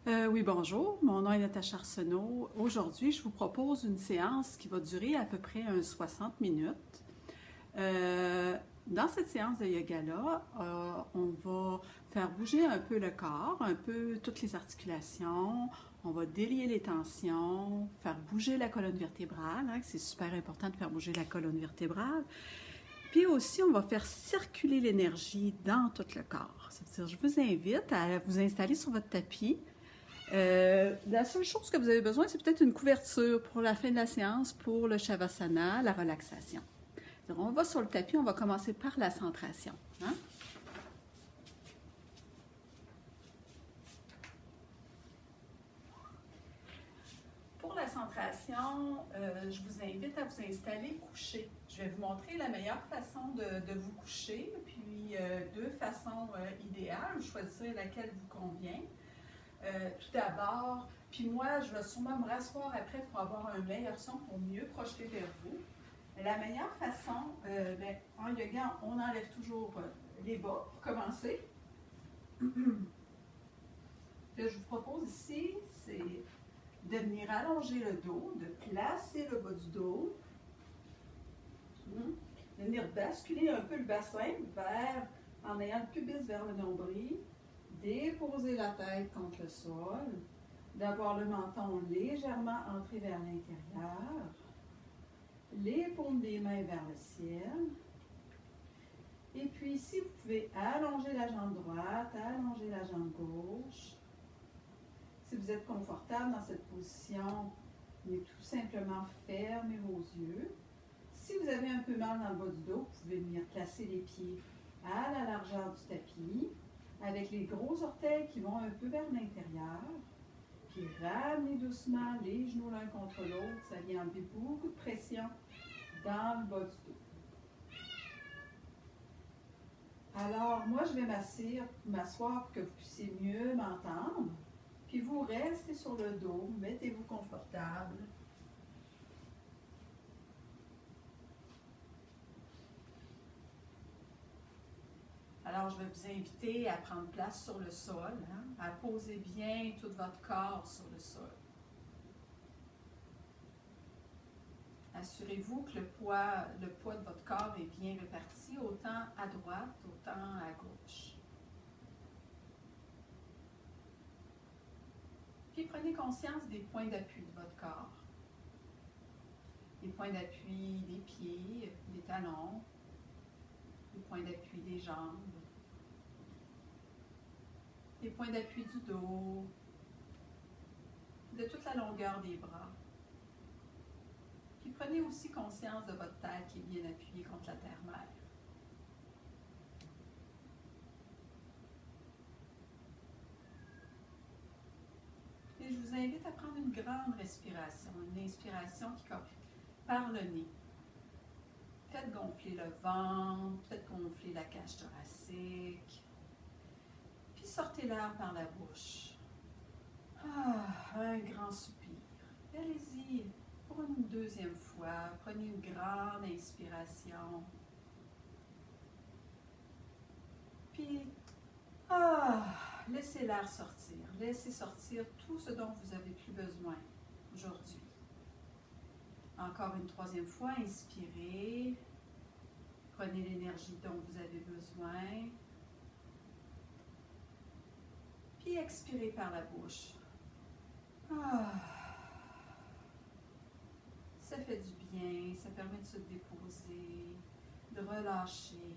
Oui, bonjour. Mon nom est Natacha Arsenault. Aujourd'hui, je vous propose une séance qui va durer à peu près 60 minutes. Dans cette séance de yoga-là, on va faire bouger un peu le corps, un peu toutes les articulations. On va délier les tensions, faire bouger la colonne vertébrale. C'est super important de faire bouger la colonne vertébrale. Puis aussi, on va faire circuler l'énergie dans tout le corps. C'est-à-dire, je vous invite à vous installer sur votre tapis. La seule chose que vous avez besoin, c'est peut-être une couverture pour la fin de la séance, pour le Shavasana, la relaxation. Donc, on va sur le tapis, on va commencer par la centration. Hein? Pour la centration, je vous invite à vous installer couché. Je vais vous montrer la meilleure façon de vous coucher, puis deux façons idéales, choisir laquelle vous convient. Tout d'abord, puis moi, je vais sûrement me rasseoir après pour avoir un meilleur son, pour mieux projeter vers vous. La meilleure façon, en yoga, on enlève toujours les bas pour commencer. Ce que je vous propose ici, c'est de venir allonger le dos, de placer le bas du dos, de venir basculer un peu le bassin vers, en ayant le pubis vers le nombril, déposer la tête contre le sol, d'avoir le menton légèrement entré vers l'intérieur, les paumes des mains vers le ciel. Et puis ici, vous pouvez allonger la jambe droite, allonger la jambe gauche. Si vous êtes confortable dans cette position, vous pouvez tout simplement fermer vos yeux. Si vous avez un peu mal dans le bas du dos, vous pouvez venir placer les pieds à la largeur du tapis, avec les gros orteils qui vont un peu vers l'intérieur. Puis ramenez doucement les genoux l'un contre l'autre. Ça vient enlever beaucoup de pression dans le bas du dos. Alors, moi, je vais m'asseoir pour que vous puissiez mieux m'entendre. Puis vous restez sur le dos, mettez-vous confortable. Alors, je vais vous inviter à prendre place sur le sol, à poser bien tout votre corps sur le sol. Assurez-vous que le poids de votre corps est bien réparti, autant à droite, autant à gauche. Puis prenez conscience des points d'appui de votre corps. Les points d'appui des pieds, des talons, les points d'appui des jambes, les points d'appui du dos, de toute la longueur des bras. Puis prenez aussi conscience de votre tête qui est bien appuyée contre la terre-mère. Et je vous invite à prendre une grande respiration, une inspiration qui commence par le nez. Faites gonfler le ventre, faites gonfler la cage thoracique. Puis sortez l'air par la bouche. Un grand soupir. Allez-y pour une deuxième fois. Prenez une grande inspiration. Puis, laissez l'air sortir. Laissez sortir tout ce dont vous n'avez plus besoin aujourd'hui. Encore une troisième fois, inspirez. Prenez l'énergie dont vous avez besoin. Puis expirez par la bouche. Ça fait du bien, ça permet de se déposer, de relâcher,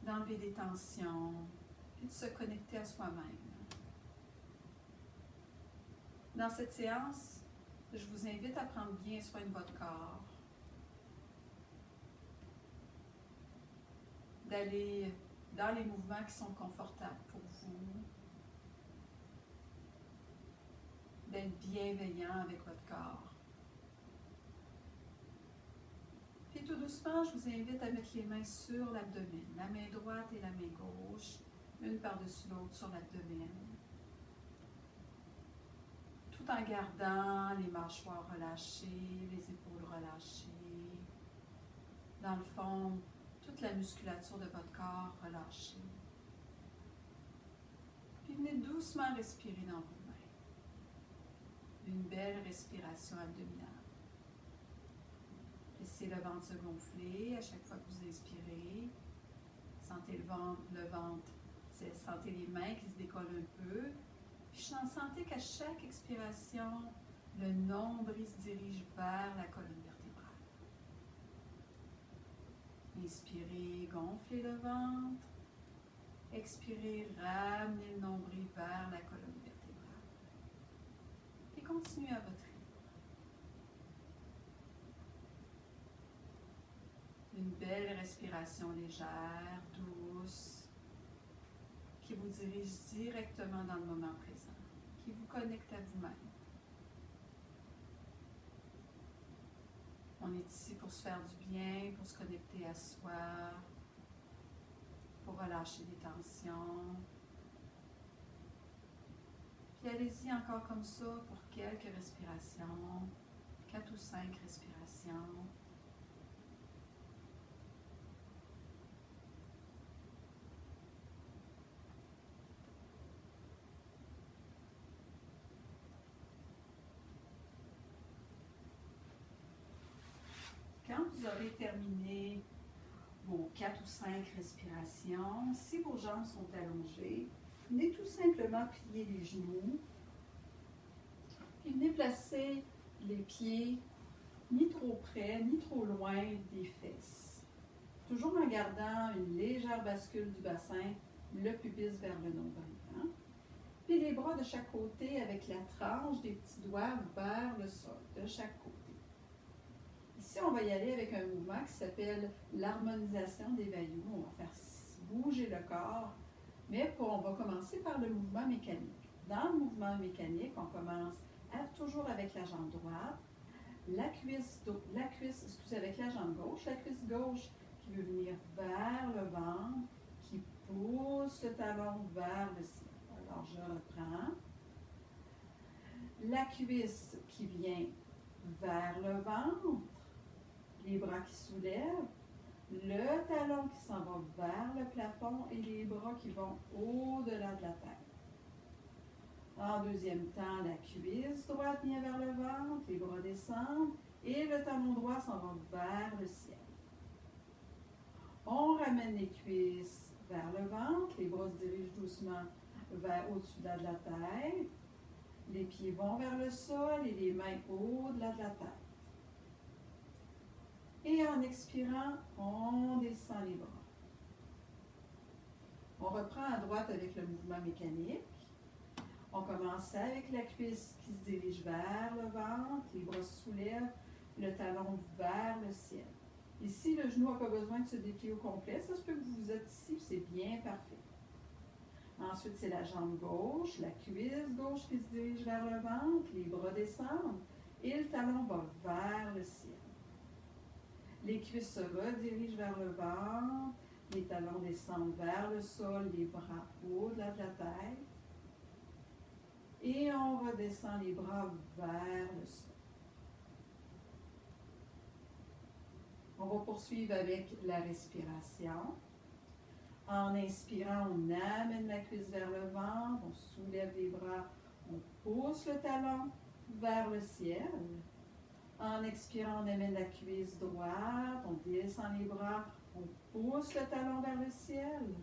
d'enlever des tensions, puis de se connecter à soi-même. Dans cette séance, je vous invite à prendre bien soin de votre corps, d'aller dans les mouvements qui sont confortables pour vous, d'être bienveillant avec votre corps. Puis tout doucement, je vous invite à mettre les mains sur l'abdomen, la main droite et la main gauche, une par-dessus l'autre sur l'abdomen, tout en gardant les mâchoires relâchées, les épaules relâchées. Dans le fond, toute la musculature de votre corps relâchée. Puis venez doucement respirer dans vos mains. Une belle respiration abdominale. Laissez le ventre se gonfler à chaque fois que vous inspirez. Sentez le ventre, sentez les mains qui se décollent un peu. Puis sentez qu'à chaque expiration, le nombril se dirige vers la colonne vertébrale. Inspirez, gonflez le ventre. Expirez, ramenez le nombril vers la colonne vertébrale. Et continuez à votre rythme. Une belle respiration légère, douce, qui vous dirige directement dans le moment présent, qui vous connecte à vous-même. On est ici pour se faire du bien, pour se connecter à soi, pour relâcher des tensions. Puis allez-y encore comme ça pour quelques respirations, 4 ou 5 respirations. Quand vous aurez terminé vos 4 ou 5 respirations, si vos jambes sont allongées, venez tout simplement plier les genoux. Puis venez placer les pieds ni trop près, ni trop loin des fesses. Toujours en gardant une légère bascule du bassin, le pubis vers le nombril. Hein? Puis les bras de chaque côté avec la tranche des petits doigts vers le sol, de chaque côté. Ici, on va y aller avec un mouvement qui s'appelle l'harmonisation des vailloux. On va faire bouger le corps, mais on va commencer par le mouvement mécanique. Dans le mouvement mécanique, on commence toujours avec la jambe droite, la cuisse avec la jambe gauche, la cuisse gauche qui veut venir vers le ventre, qui pousse le talon vers le ciel. Alors, je reprends. La cuisse qui vient vers le ventre, les bras qui soulèvent, le talon qui s'en va vers le plafond et les bras qui vont au-delà de la tête. En deuxième temps, la cuisse droite vient vers le ventre, les bras descendent et le talon droit s'en va vers le ciel. On ramène les cuisses vers le ventre, les bras se dirigent doucement vers au-dessus de la tête, les pieds vont vers le sol et les mains au-delà de la tête. Et en expirant, on descend les bras. On reprend à droite avec le mouvement mécanique. On commence avec la cuisse qui se dirige vers le ventre, les bras se soulèvent, le talon vers le ciel. Ici, le genou n'a pas besoin de se déplier au complet. Ça se peut que vous êtes ici, c'est bien parfait. Ensuite, c'est la jambe gauche, la cuisse gauche qui se dirige vers le ventre, les bras descendent et le talon va vers le ciel. Les cuisses se redirigent vers le ventre, les talons descendent vers le sol, les bras au-delà de la tête. Et on redescend les bras vers le sol. On va poursuivre avec la respiration. En inspirant, on amène la cuisse vers le ventre, on soulève les bras, on pousse le talon vers le ciel. En expirant, on amène la cuisse droite, on descend les bras, on pousse le talon vers le ciel.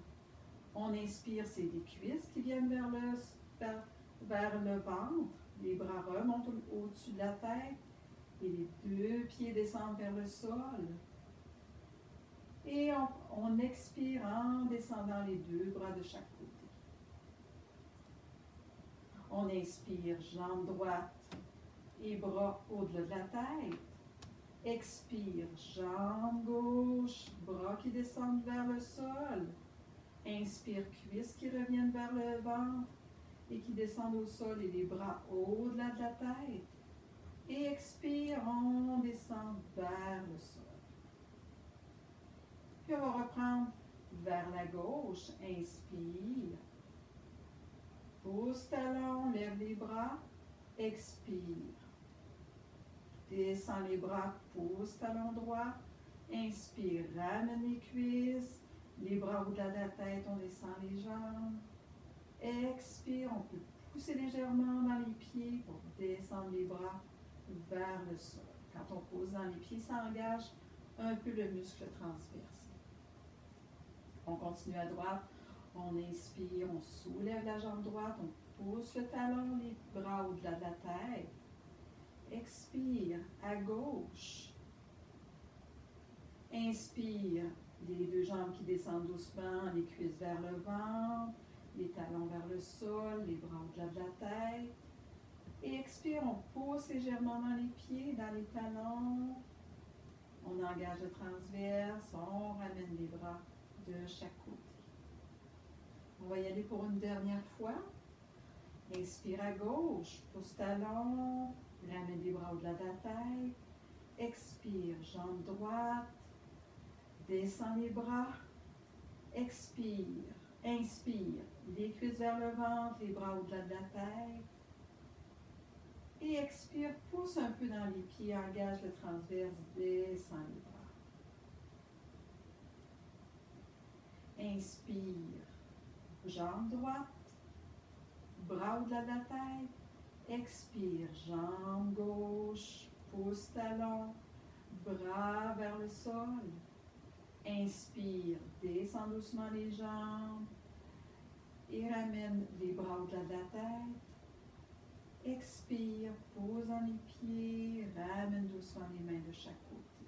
On inspire, c'est les cuisses qui viennent vers le ventre. Les bras remontent au-dessus de la tête et les deux pieds descendent vers le sol. Et on expire en descendant les deux bras de chaque côté. On inspire, jambe droite et bras au-delà de la tête. Expire, jambe gauche, bras qui descendent vers le sol. Inspire, cuisses qui reviennent vers le ventre et qui descendent au sol et les bras au-delà de la tête. Et expire, on descend vers le sol. Puis on va reprendre vers la gauche. Inspire. Pousse talon, lève les bras. Expire. Descends les bras, pousse talon droit. Inspire, ramène les cuisses. Les bras au-delà de la tête, on descend les jambes. Expire, on peut pousser légèrement dans les pieds pour descendre les bras vers le sol. Quand on pose dans les pieds, ça engage un peu le muscle transverse. On continue à droite, on inspire, on soulève la jambe droite, on pousse le talon, les bras au-delà de la tête. Expire, à gauche. Inspire, les deux jambes qui descendent doucement, les cuisses vers le ventre, les talons vers le sol, les bras au-delà de la tête. Et expire, on pousse légèrement dans les pieds, dans les talons. On engage le transverse, on ramène les bras de chaque côté. On va y aller pour une dernière fois. Inspire à gauche, pouce talon, ramène les bras au-delà de la tête. Expire, jambe droite, descend les bras. Expire, inspire, les cuisses vers le ventre, les bras au-delà de la tête. Et expire, pousse un peu dans les pieds, engage le transverse, descend les bras. Inspire, jambe droite, bras au-delà de la tête. Expire, jambe gauche, pouce talon, bras vers le sol. Inspire, descend doucement les jambes et ramène les bras au-delà de la tête. Expire, pose dans les pieds, ramène doucement les mains de chaque côté.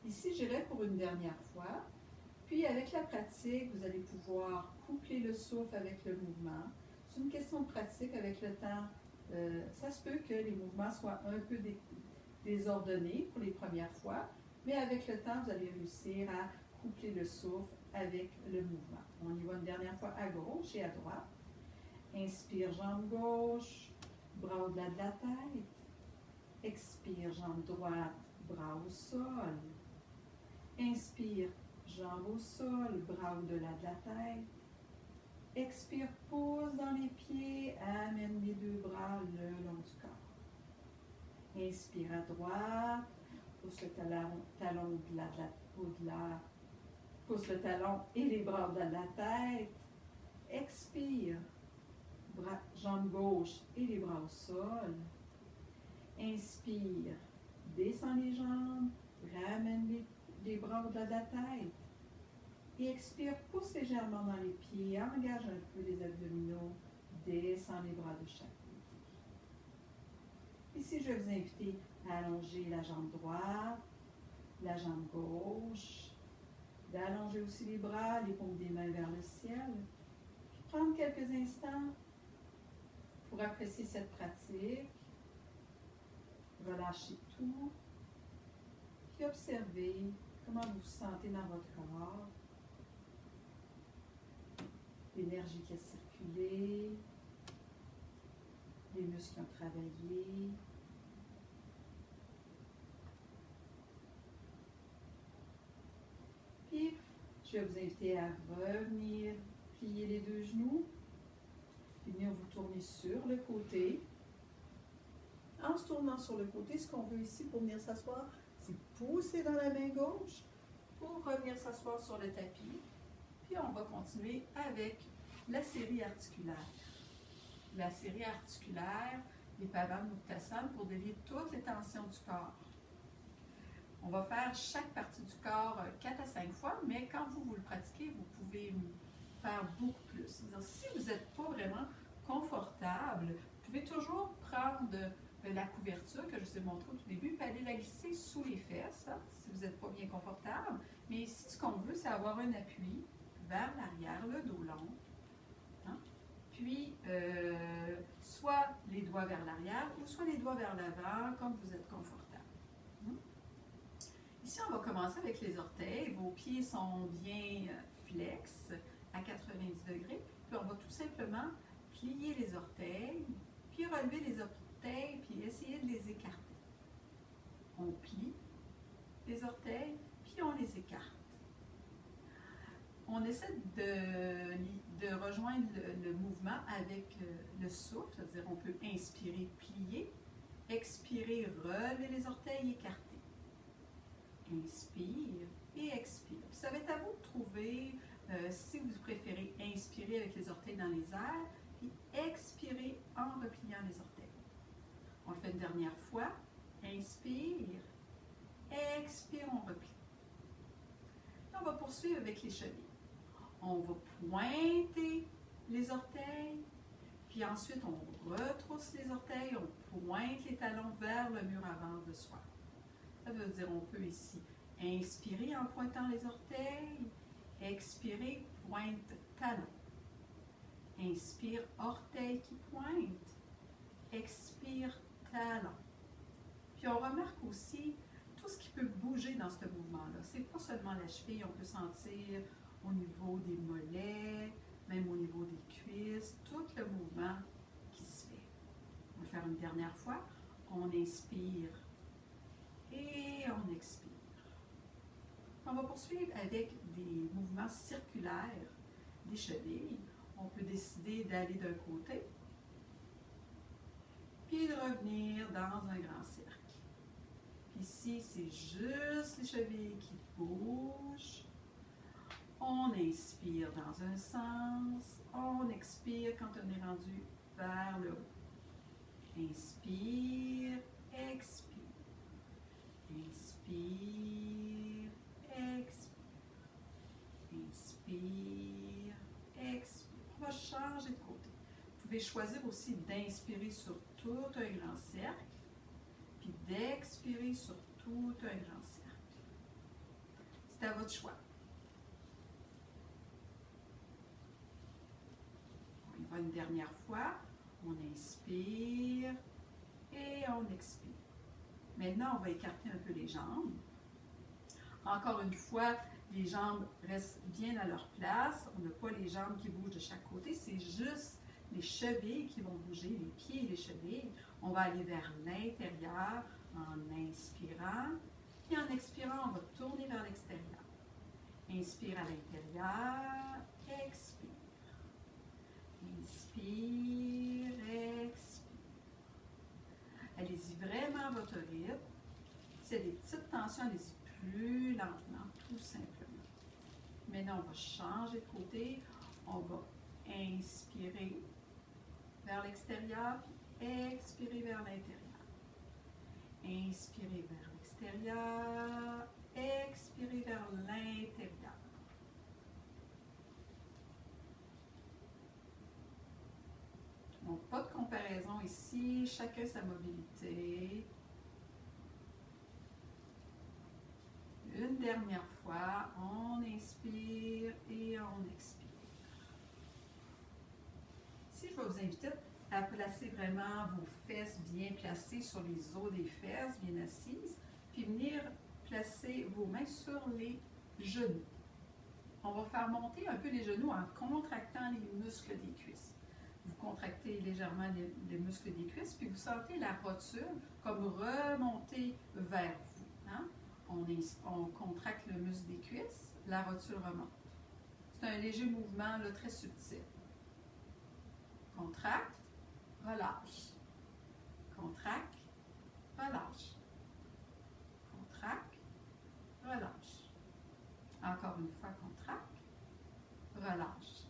Ici, j'irai pour une dernière fois. Puis, avec la pratique, vous allez pouvoir coupler le souffle avec le mouvement. C'est une question de pratique avec le temps. Ça se peut que les mouvements soient un peu désordonnés pour les premières fois, mais avec le temps, vous allez réussir à coupler le souffle avec le mouvement. On y va une dernière fois à gauche et à droite. Inspire, jambe gauche, bras au-delà de la tête. Expire, jambe droite, bras au sol. Inspire, jambe au sol, bras au-delà de la tête. Expire, pousse dans les pieds, amène les deux bras le long du corps. Inspire à droite, pousse le talon au-delà, pousse le talon et les bras au-delà de la tête. Expire, jambe gauche et les bras au sol. Inspire, descend les jambes, ramène les bras au-delà de la tête. Et expire, pousse légèrement dans les pieds, engage un peu les abdominaux, descend les bras de chaque côté. Ici, je vais vous inviter à allonger la jambe droite, la jambe gauche, d'allonger aussi les bras, les paumes des mains vers le ciel. Puis prendre quelques instants pour apprécier cette pratique. Relâchez tout, puis observez comment vous vous sentez dans votre corps. L'énergie qui a circulé, les muscles qui ont travaillé. Puis, je vais vous inviter à revenir plier les deux genoux, puis venir vous tourner sur le côté. En se tournant sur le côté, ce qu'on veut ici pour venir s'asseoir, c'est pousser dans la main gauche pour revenir s'asseoir sur le tapis. Puis on va continuer avec la série articulaire. La série articulaire, les Pavamuktasan, pour délier toutes les tensions du corps. On va faire chaque partie du corps 4 à 5 fois, mais quand vous le pratiquez, vous pouvez faire beaucoup plus. C'est-à-dire, si vous n'êtes pas vraiment confortable, vous pouvez toujours prendre la couverture que je vous ai montrée au tout début, puis aller la glisser sous les fesses, hein, si vous n'êtes pas bien confortable. Mais ici, ce qu'on veut, c'est avoir un appui vers l'arrière, le dos long. Hein? Puis, soit les doigts vers l'arrière ou soit les doigts vers l'avant, comme vous êtes confortable. Ici, on va commencer avec les orteils. Vos pieds sont bien flex à 90 degrés. Puis, on va tout simplement plier les orteils, puis relever les orteils, puis essayer de les écarter. On plie les orteils, puis on les écarte. On essaie de rejoindre le mouvement avec le souffle, c'est-à-dire on peut inspirer, plier, expirer, relever les orteils, écarter. Inspire et expire. Puis ça va être à vous de trouver Si vous préférez, inspirez avec les orteils dans les airs, puis expirez en repliant les orteils. On le fait une dernière fois. Inspire, expire, on replie. On va poursuivre avec les chevilles. On va pointer les orteils, puis ensuite on retrousse les orteils, on pointe les talons vers le mur avant de soi. Ça veut dire on peut ici inspirer en pointant les orteils, expirer, pointe talons. Inspire, orteil qui pointe, expire, talons. Puis on remarque aussi tout ce qui peut bouger dans ce mouvement-là. C'est pas seulement la cheville, on peut sentir au niveau des mollets, même au niveau des cuisses, tout le mouvement qui se fait. On va le faire une dernière fois. On inspire et on expire. On va poursuivre avec des mouvements circulaires des chevilles. On peut décider d'aller d'un côté, puis de revenir dans un grand cercle. Ici, c'est juste les chevilles qui bougent. On inspire dans un sens, on expire quand on est rendu vers le haut. Inspire, expire. Inspire, expire. Inspire, expire. On va changer de côté. Vous pouvez choisir aussi d'inspirer sur tout un grand cercle, puis d'expirer sur tout un grand cercle. C'est à votre choix. On y va une dernière fois. On inspire et on expire. Maintenant, on va écarter un peu les jambes. Encore une fois, les jambes restent bien à leur place. On n'a pas les jambes qui bougent de chaque côté. C'est juste les chevilles qui vont bouger, les pieds et les chevilles. On va aller vers l'intérieur en inspirant. Et en expirant, on va tourner vers l'extérieur. Inspire à l'intérieur, expire. Inspire, expire. Allez-y vraiment à votre rythme. S'il y a des petites tensions, allez-y plus lentement, tout simplement. Maintenant, on va changer de côté. On va inspirer vers l'extérieur, puis expirer vers l'intérieur. Inspirez vers l'extérieur, expirez vers l'intérieur. Donc, pas de comparaison ici, chacun sa mobilité. Une dernière fois, on inspire et on expire. Ici, je vais vous inviter à placer vraiment vos fesses bien placées sur les os des fesses, bien assises, puis venir placer vos mains sur les genoux. On va faire monter un peu les genoux en contractant les muscles des cuisses. Vous contractez légèrement les muscles des cuisses, puis vous sentez la rotule comme remonter vers vous. Hein? On contracte le muscle des cuisses, la rotule remonte. C'est un léger mouvement là, très subtil. Contracte, relâche. Contracte, relâche. Contracte, relâche. Encore une fois, contracte, relâche.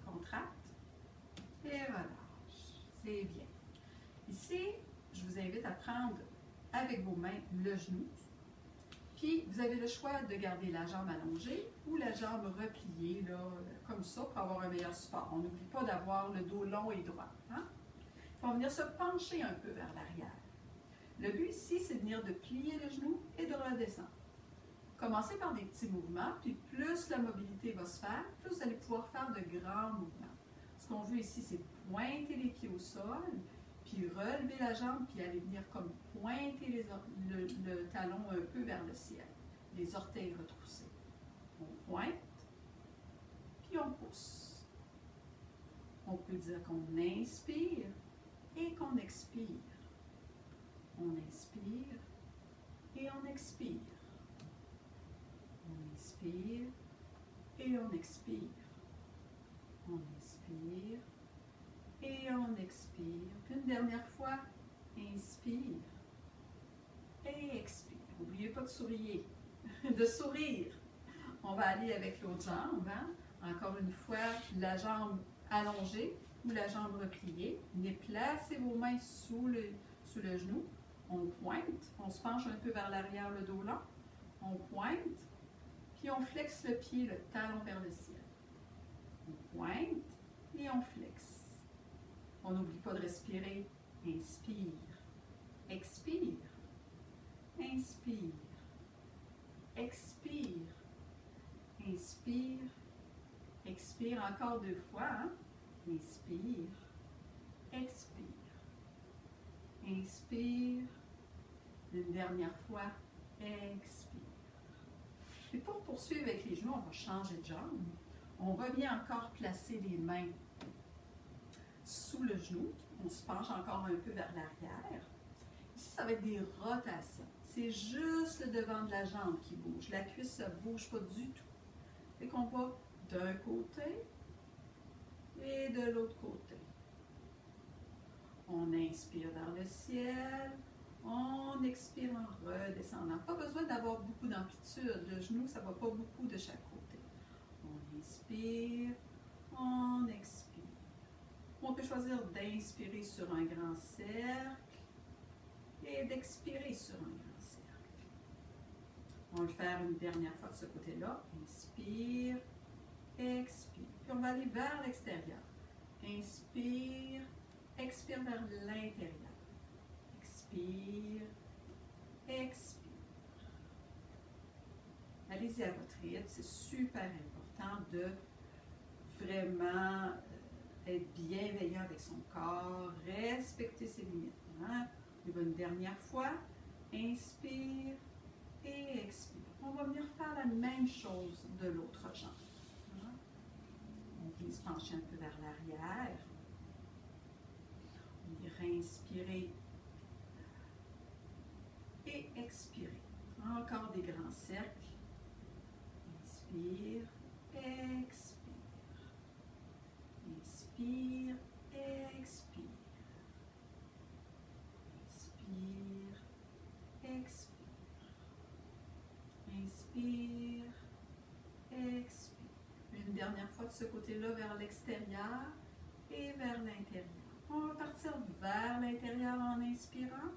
Contracte et relâche. C'est bien. Ici, je vous invite à prendre avec vos mains le genou. Puis, vous avez le choix de garder la jambe allongée ou la jambe repliée, là, comme ça, pour avoir un meilleur support. On n'oublie pas d'avoir le dos long et droit. Hein? On va venir se pencher un peu vers l'arrière. Le but ici, c'est de venir de plier le genou et de redescendre. Commencez par des petits mouvements, puis plus la mobilité va se faire, plus vous allez pouvoir faire de grands mouvements. Ce qu'on veut ici, c'est pointer les pieds au sol, puis relever la jambe, puis aller venir comme pointer le talon un peu vers le ciel. Les orteils retroussés. On pointe, puis on pousse. On peut dire qu'on inspire et qu'on expire. On inspire et on expire. On inspire et on expire. On inspire et on expire. Une dernière fois, inspire et expire. N'oubliez pas de sourire. De sourire. On va aller avec l'autre jambe. Hein? Encore une fois, la jambe allongée ou la jambe repliée. Venez placer vos mains sous le genou. On pointe, on se penche un peu vers l'arrière, le dos lent. On pointe, puis on flexe le pied, le talon vers le ciel. On pointe et on flexe. On n'oublie pas de respirer. Inspire, expire, inspire, expire, inspire, expire encore 2 fois. Hein? Inspire, expire, inspire, une dernière fois, expire. Et pour poursuivre avec les genoux, on va changer de jambe. On revient encore placer les mains sous le genou. On se penche encore un peu vers l'arrière. Ici, ça va être des rotations. C'est juste le devant de la jambe qui bouge. La cuisse ne bouge pas du tout. Fait qu'on va d'un côté et de l'autre côté. On inspire vers le ciel. On expire en redescendant. Pas besoin d'avoir beaucoup d'amplitude. Le genou, ça ne va pas beaucoup de chaque côté. On inspire, on expire. On peut choisir d'inspirer sur un grand cercle et d'expirer sur un grand cercle. On va le faire une dernière fois de ce côté-là. Inspire, expire. Puis on va aller vers l'extérieur. Inspire, expire vers l'intérieur. Expire, expire. Allez-y à votre rythme. C'est super important de vraiment être bienveillant avec son corps, respecter ses limites. Hein? Une dernière fois, inspire et expire. On va venir faire la même chose de l'autre jambe. Hein? On vient se pencher un peu vers l'arrière. On vient réinspirer et expirer. Encore des grands cercles. Inspire, expire. Inspire, expire. Inspire, expire. Inspire, expire. Une dernière fois de ce côté-là vers l'extérieur et vers l'intérieur. On va partir vers l'intérieur en inspirant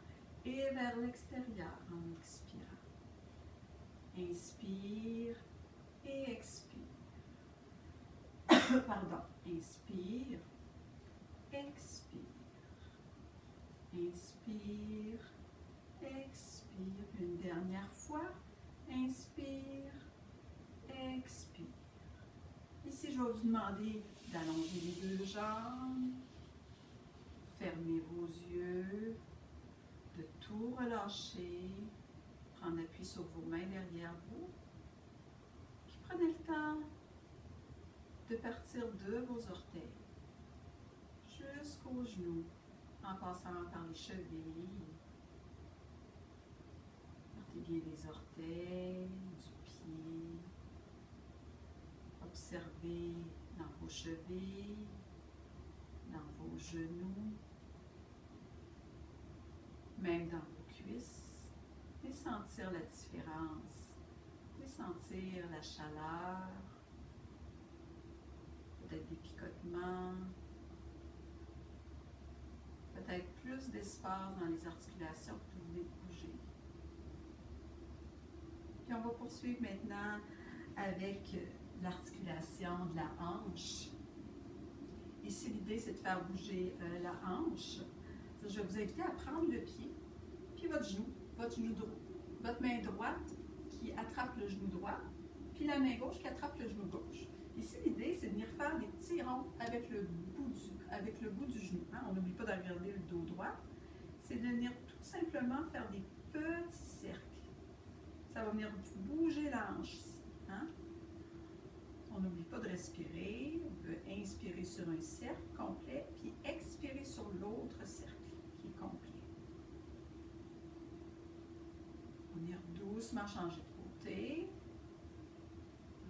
et vers l'extérieur en expirant. Inspire et expire. Pardon. Inspire, expire. Inspire, expire. Une dernière fois. Inspire, expire. Ici, je vais vous demander d'allonger les 2 jambes. Fermez vos yeux. De tout relâcher. Prendre appui sur vos mains derrière vous. Puis prenez le temps de partir de vos orteils jusqu'aux genoux en passant par les chevilles. Partez bien les orteils, du pied. Observez dans vos chevilles, dans vos genoux, même dans vos cuisses. Et sentir la différence. Et sentir la chaleur. Peut-être des picotements, peut-être plus d'espace dans les articulations que vous voulez bouger. Puis on va poursuivre maintenant avec l'articulation de la hanche. Ici, l'idée, c'est de faire bouger la hanche. Je vais vous inviter à prendre le pied, puis votre genou droit, votre main droite qui attrape le genou droit, puis la main gauche qui attrape le genou gauche. Ici, l'idée, c'est de venir faire des petits ronds avec le bout du genou. Hein? On n'oublie pas de regarder le dos droit. C'est de venir tout simplement faire des petits cercles. Ça va venir bouger la hanche ici. Hein? On n'oublie pas de respirer. On peut inspirer sur un cercle complet, puis expirer sur l'autre cercle qui est complet. On va venir doucement changer de côté.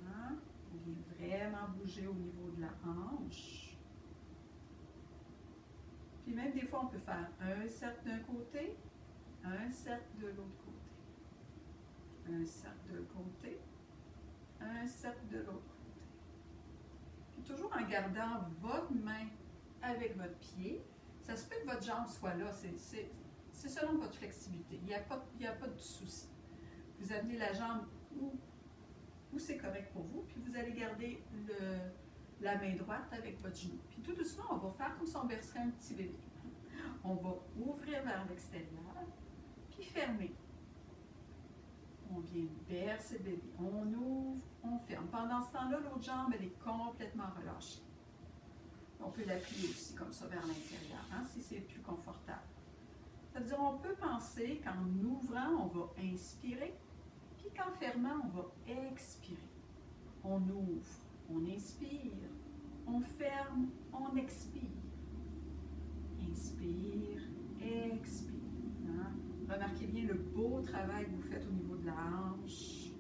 Hein? On vient vraiment bouger au niveau de la hanche. Puis même des fois, on peut faire un cercle d'un côté, un cercle de l'autre côté. Un cercle d'un côté, un cercle de l'autre côté. Puis toujours en gardant votre main avec votre pied. Ça se peut que votre jambe soit là, c'est selon votre flexibilité. Il n'y a pas de souci. Vous amenez la jambe où c'est correct pour vous, puis vous allez garder la main droite avec votre genou. Puis tout doucement, on va faire comme si on bercerait un petit bébé. On va ouvrir vers l'extérieur, puis fermer. On vient bercer le bébé. On ouvre, on ferme. Pendant ce temps-là, l'autre jambe, elle est complètement relâchée. On peut la plier aussi comme ça vers l'intérieur, hein, si c'est plus confortable. Ça veut dire on peut penser qu'en ouvrant, on va inspirer, puis qu'en fermant, on va expirer. On ouvre, on inspire, on ferme, on expire. Inspire, expire. Hein? Remarquez bien le beau travail que vous faites au niveau de la hanche,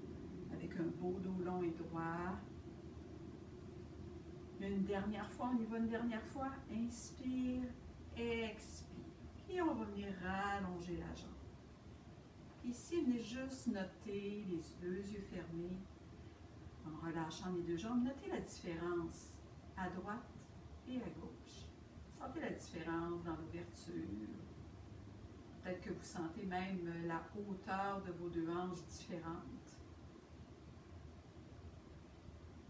avec un beau dos long et droit. Une dernière fois, on y va une dernière fois. Inspire, expire. Puis on va venir rallonger la jambe. Ici, venez juste noter les deux yeux fermés, en relâchant les deux jambes. Notez la différence à droite et à gauche. Sentez la différence dans l'ouverture. Peut-être que vous sentez même la hauteur de vos deux hanches différentes.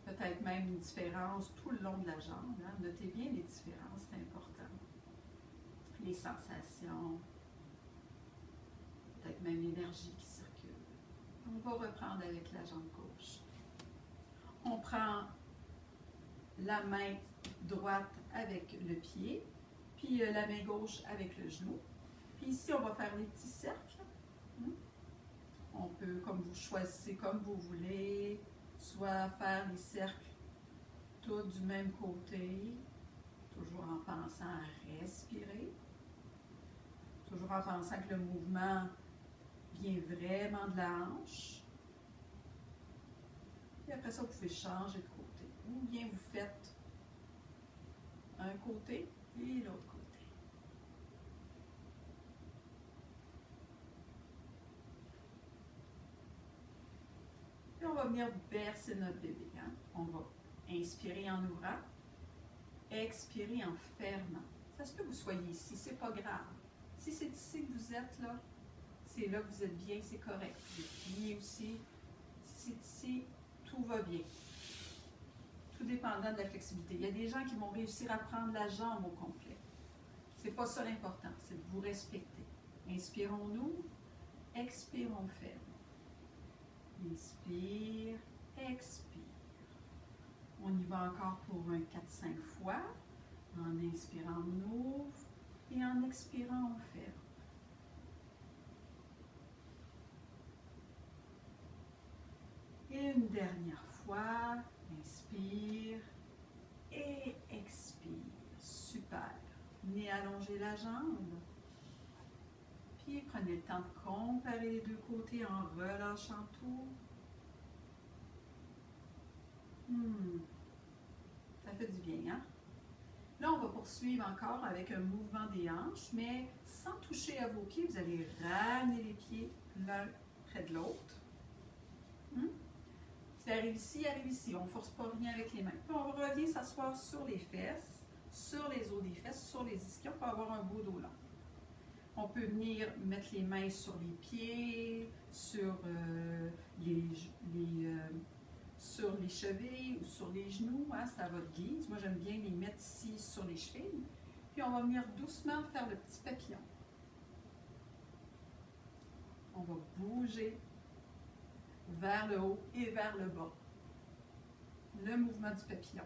Peut-être même une différence tout le long de la jambe. Hein? Notez bien les différences, c'est important. Les sensations, peut-être même l'énergie qui circule. On va reprendre avec la jambe gauche. On prend la main droite avec le pied, puis la main gauche avec le genou. Puis ici, on va faire des petits cercles. On peut, comme vous choisissez, comme vous voulez, soit faire des cercles tous du même côté, toujours en pensant à respirer, toujours en pensant que le mouvement vient vraiment de la hanche. Et après ça, vous pouvez changer de côté. Ou bien vous faites un côté et l'autre côté. Et on va venir bercer notre bébé. Hein? On va inspirer en ouvrant, expirer en fermant. Ça se peut que vous soyez ici, c'est pas grave. Si c'est ici que vous êtes, là, c'est là que vous êtes bien, c'est correct. Vous êtes bien aussi. Si c'est ici, tout va bien. Tout dépendant de la flexibilité. Il y a des gens qui vont réussir à prendre la jambe au complet. C'est pas ça l'important, c'est de vous respecter. Inspirons-nous, expirons, ferme. Inspire, expire. On y va encore pour un 4-5 fois. En inspirant, on ouvre. Et en expirant, on ferme. Et une dernière fois. Inspire et expire. Super. Venez allonger la jambe. Puis prenez le temps de comparer les deux côtés en relâchant tout. Ça fait du bien, hein? Là, on va poursuivre encore avec un mouvement des hanches, mais sans toucher à vos pieds. Vous allez ramener les pieds l'un près de l'autre. Si arrive ici, on ne force pas rien avec les mains. Puis on revient s'asseoir sur les fesses, sur les os des fesses, sur les ischions pour avoir un beau dos long. On peut venir mettre les mains sur les pieds, sur sur les chevilles ou sur les genoux, hein, c'est à votre guise. Moi, j'aime bien les mettre ici sur les chevilles. Puis on va venir doucement faire le petit papillon. On va bouger vers le haut et vers le bas. Le mouvement du papillon.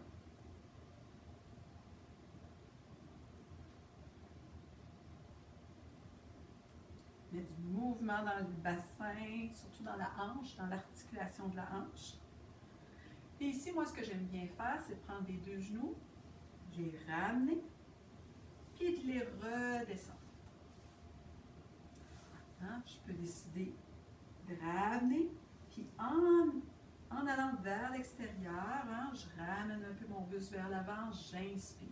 Il y a du mouvement dans le bassin, surtout dans la hanche, dans l'articulation de la hanche. Et ici, moi, ce que j'aime bien faire, c'est de prendre les deux genoux, de les ramener, puis de les redescendre. Hein? Je peux décider de ramener, puis en allant vers l'extérieur, hein, je ramène un peu mon buste vers l'avant, j'inspire.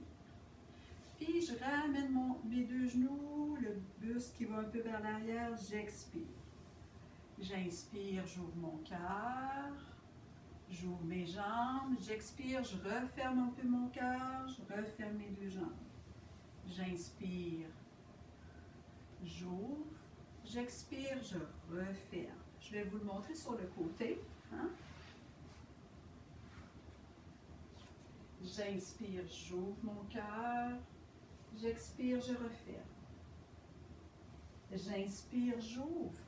Puis je ramène mes deux genoux, le buste qui va un peu vers l'arrière, j'expire. J'inspire, j'ouvre mon cœur. J'ouvre mes jambes, j'expire, je referme un peu mon cœur, je referme mes deux jambes. J'inspire, j'ouvre, j'expire, je referme. Je vais vous le montrer sur le côté. Hein? J'inspire, j'ouvre mon cœur, j'expire, je referme. J'inspire, j'ouvre.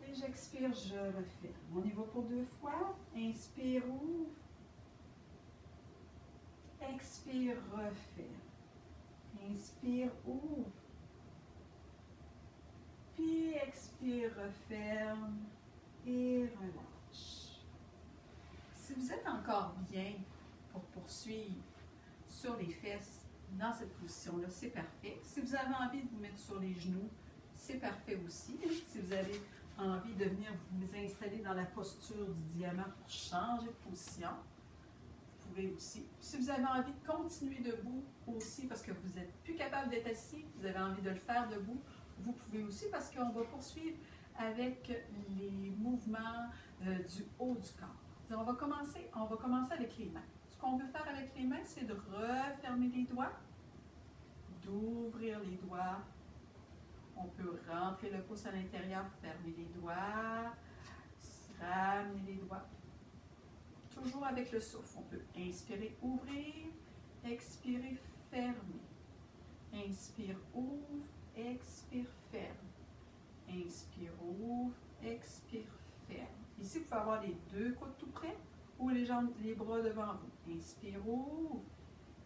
Et j'expire, je referme. On y va pour 2 fois. Inspire, ouvre. Expire, referme. Inspire, ouvre. Puis expire, referme et relâche. Si vous êtes encore bien pour poursuivre sur les fesses dans cette position-là, c'est parfait. Si vous avez envie de vous mettre sur les genoux, c'est parfait aussi. Si vous avez envie de venir vous installer dans la posture du diamant pour changer de position, vous pouvez aussi. Si vous avez envie de continuer debout aussi, parce que vous n'êtes plus capable d'être assis, vous avez envie de le faire debout, vous pouvez aussi, parce qu'on va poursuivre avec les mouvements du haut du corps. On va commencer avec les mains. Ce qu'on veut faire avec les mains, c'est de refermer les doigts, d'ouvrir les doigts. On peut rentrer le pouce à l'intérieur, fermer les doigts, ramener les doigts. Toujours avec le souffle. On peut inspirer, ouvrir, expirer, fermer. Inspire, ouvre, expire, ferme. Inspire, ouvre, expire, ferme. Ici, vous pouvez avoir les 2 coudes tout près ou les jambes, les bras devant vous. Inspire, ouvre,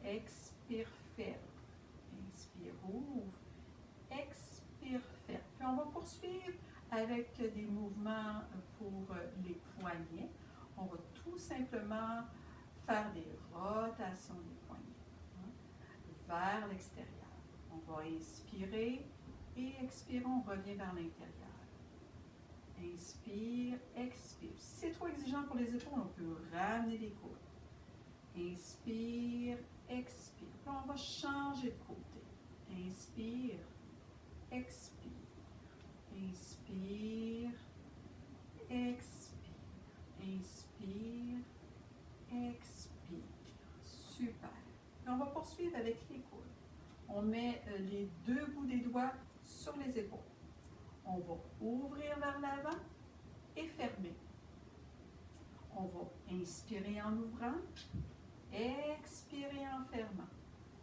expire, ferme. Inspire, ouvre, expire, ferme. Puis on va poursuivre avec des mouvements pour les poignets. On va tout simplement faire des rotations des poignets vers l'extérieur. On va inspirer et expirer, on revient vers l'intérieur. Inspire, expire. Si c'est trop exigeant pour les épaules, on peut ramener les coudes. Inspire, expire. Puis on va changer de côté. Inspire, expire. Inspire, expire. Inspire, expire. Super. Puis on va poursuivre avec les coudes. On met les 2 bouts des doigts sur les épaules. On va ouvrir vers l'avant et fermer. On va inspirer en ouvrant, expirer en fermant.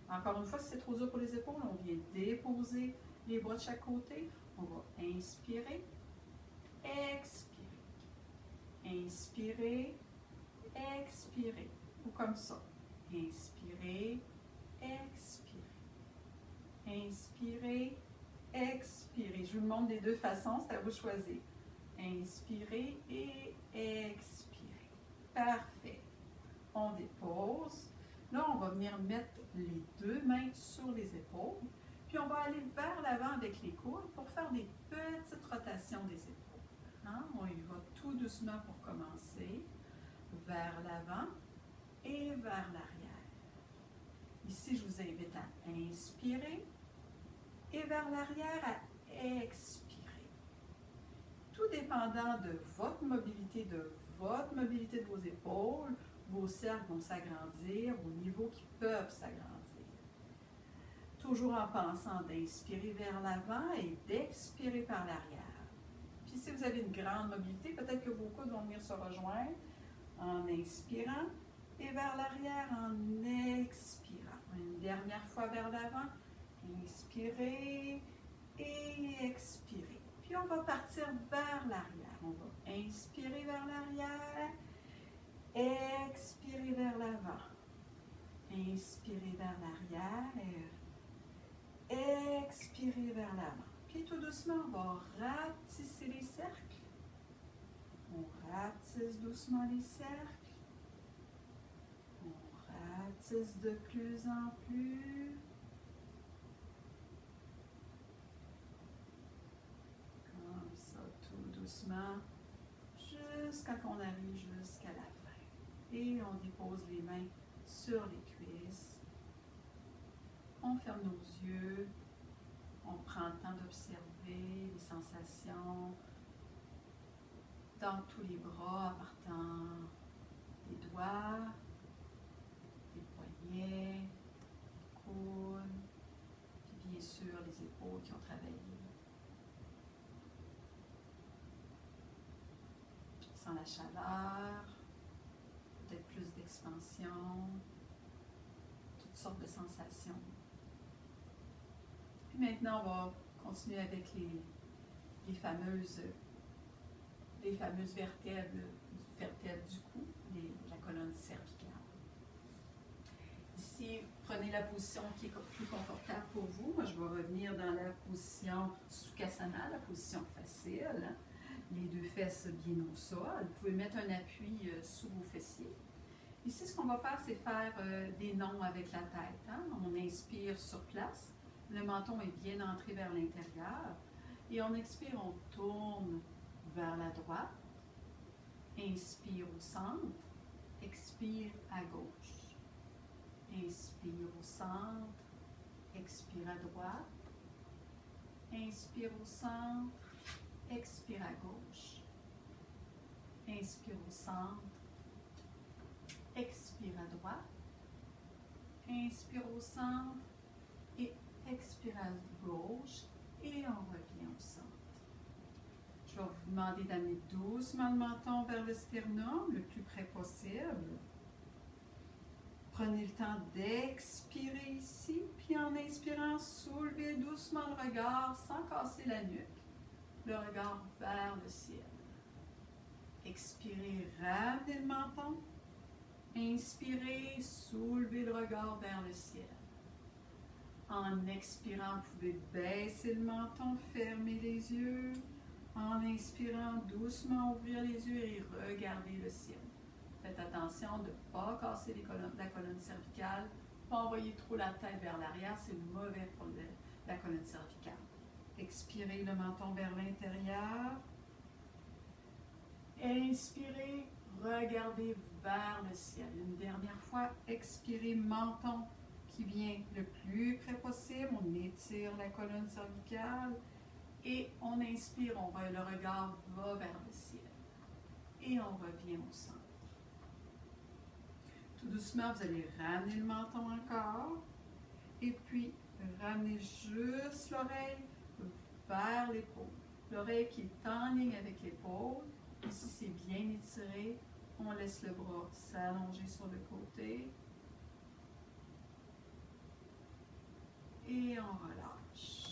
Encore une fois, si c'est trop dur pour les épaules, on vient déposer les bras de chaque côté. On va inspirer, expirer. Inspirer, expirer. Ou comme ça. Inspirer, expirer. Inspirez, expirez. Je vous le montre des 2 façons, c'est à vous de choisir. Inspirez et expirez. Parfait. On dépose. Là, on va venir mettre les 2 mains sur les épaules. Puis on va aller vers l'avant avec les coudes pour faire des petites rotations des épaules. Hein? On y va tout doucement pour commencer. Vers l'avant et vers l'arrière. Ici, je vous invite à inspirer et vers l'arrière à expirer. Tout dépendant de votre mobilité de vos épaules, vos cercles vont s'agrandir au niveau qu'ils peuvent s'agrandir. Toujours en pensant d'inspirer vers l'avant et d'expirer par l'arrière. Puis si vous avez une grande mobilité, peut-être que vos coudes vont venir se rejoindre en inspirant et vers l'arrière en expirant. Une dernière fois vers l'avant, inspirez et expirez. Puis on va partir vers l'arrière. On va inspirer vers l'arrière, expirer vers l'avant. Inspirez vers l'arrière, expirez vers l'avant. Puis tout doucement, on va rapetisser les cercles. On rapetisse doucement les cercles. On rapetisse de plus en plus. Comme ça, tout doucement, jusqu'à qu'on arrive jusqu'à la fin. Et on dépose les mains sur les cuisses. On ferme nos yeux. On prend le temps d'observer les sensations Donc, tous les bras en partant des doigts, des poignets, coudes, puis bien sûr les épaules qui ont travaillé. Sans la chaleur, peut-être plus d'expansion, toutes sortes de sensations. Puis maintenant, on va continuer avec les fameuses vertèbres du cou, la colonne cervicale. Ici, prenez la position qui est plus confortable pour vous. Moi, je vais revenir dans la position Sukhasana, la position facile. Les deux fesses bien au sol. Vous pouvez mettre un appui sous vos fessiers. Ici, ce qu'on va faire, c'est faire des noms avec la tête. Hein? On inspire sur place. Le menton est bien entré vers l'intérieur. Et on expire, on tourne vers la droite. Inspire au centre. Expire à gauche. Inspire au centre. Expire à droite. Inspire au centre. Expire à gauche. Inspire au centre. Expire à droite. Inspire au centre. Et expire à gauche. Et on revient au centre. Je vais vous demander d'amener doucement le menton vers le sternum, le plus près possible. Prenez le temps d'expirer ici, puis en inspirant, soulevez doucement le regard sans casser la nuque. Le regard vers le ciel. Expirez, ramenez le menton. Inspirez, soulevez le regard vers le ciel. En expirant, vous pouvez baisser le menton, fermer les yeux. En inspirant, doucement ouvrir les yeux et regarder le ciel. Faites attention de ne pas casser la colonne cervicale, pas envoyer trop la tête vers l'arrière, c'est mauvais pour la colonne cervicale. Expirez le menton vers l'intérieur. Inspirez, regardez vers le ciel. Une dernière fois, expirez, menton qui vient le plus près possible. On étire la colonne cervicale. Et on inspire, le regard va vers le ciel. Et on revient au centre. Tout doucement, vous allez ramener le menton encore. Et puis, ramenez juste l'oreille vers l'épaule. L'oreille qui est en ligne avec l'épaule. Ici, c'est bien étiré. On laisse le bras s'allonger sur le côté. Et on relâche.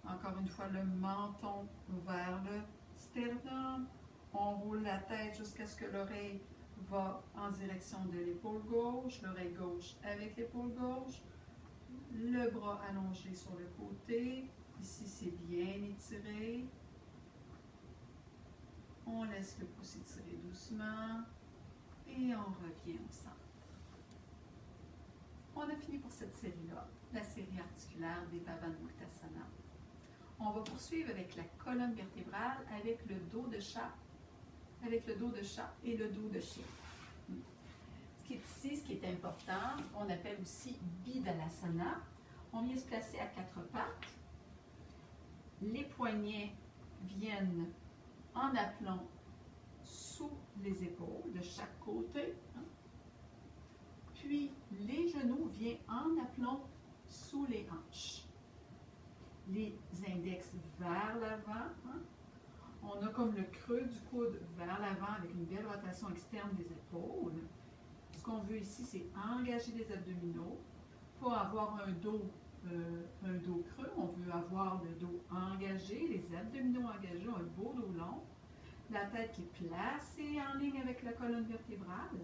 Encore une fois, le menton vers le sternum. On roule la tête jusqu'à ce que l'oreille va en direction de l'épaule gauche. L'oreille gauche avec l'épaule gauche. Le bras allongé sur le côté. Ici, c'est bien étiré. On laisse le pouce étirer doucement. Et on revient au centre. On a fini pour cette série-là, la série articulaire des Pavanmuktasana. On va poursuivre avec la colonne vertébrale, avec le dos de chat, et le dos de chien. Ce qui est ici, ce qui est important, on appelle aussi Bidhalasana. On vient se placer à quatre pattes. Les poignets viennent en aplomb sous les épaules de chaque côté. Puis les genoux viennent en aplomb sous les hanches. Les index vers l'avant. On a comme le creux du coude vers l'avant avec une belle rotation externe des épaules. Ce qu'on veut ici, c'est engager les abdominaux. Pas avoir un dos creux, on veut avoir le dos engagé, les abdominaux engagés, un beau dos long. La tête qui est placée en ligne avec la colonne vertébrale.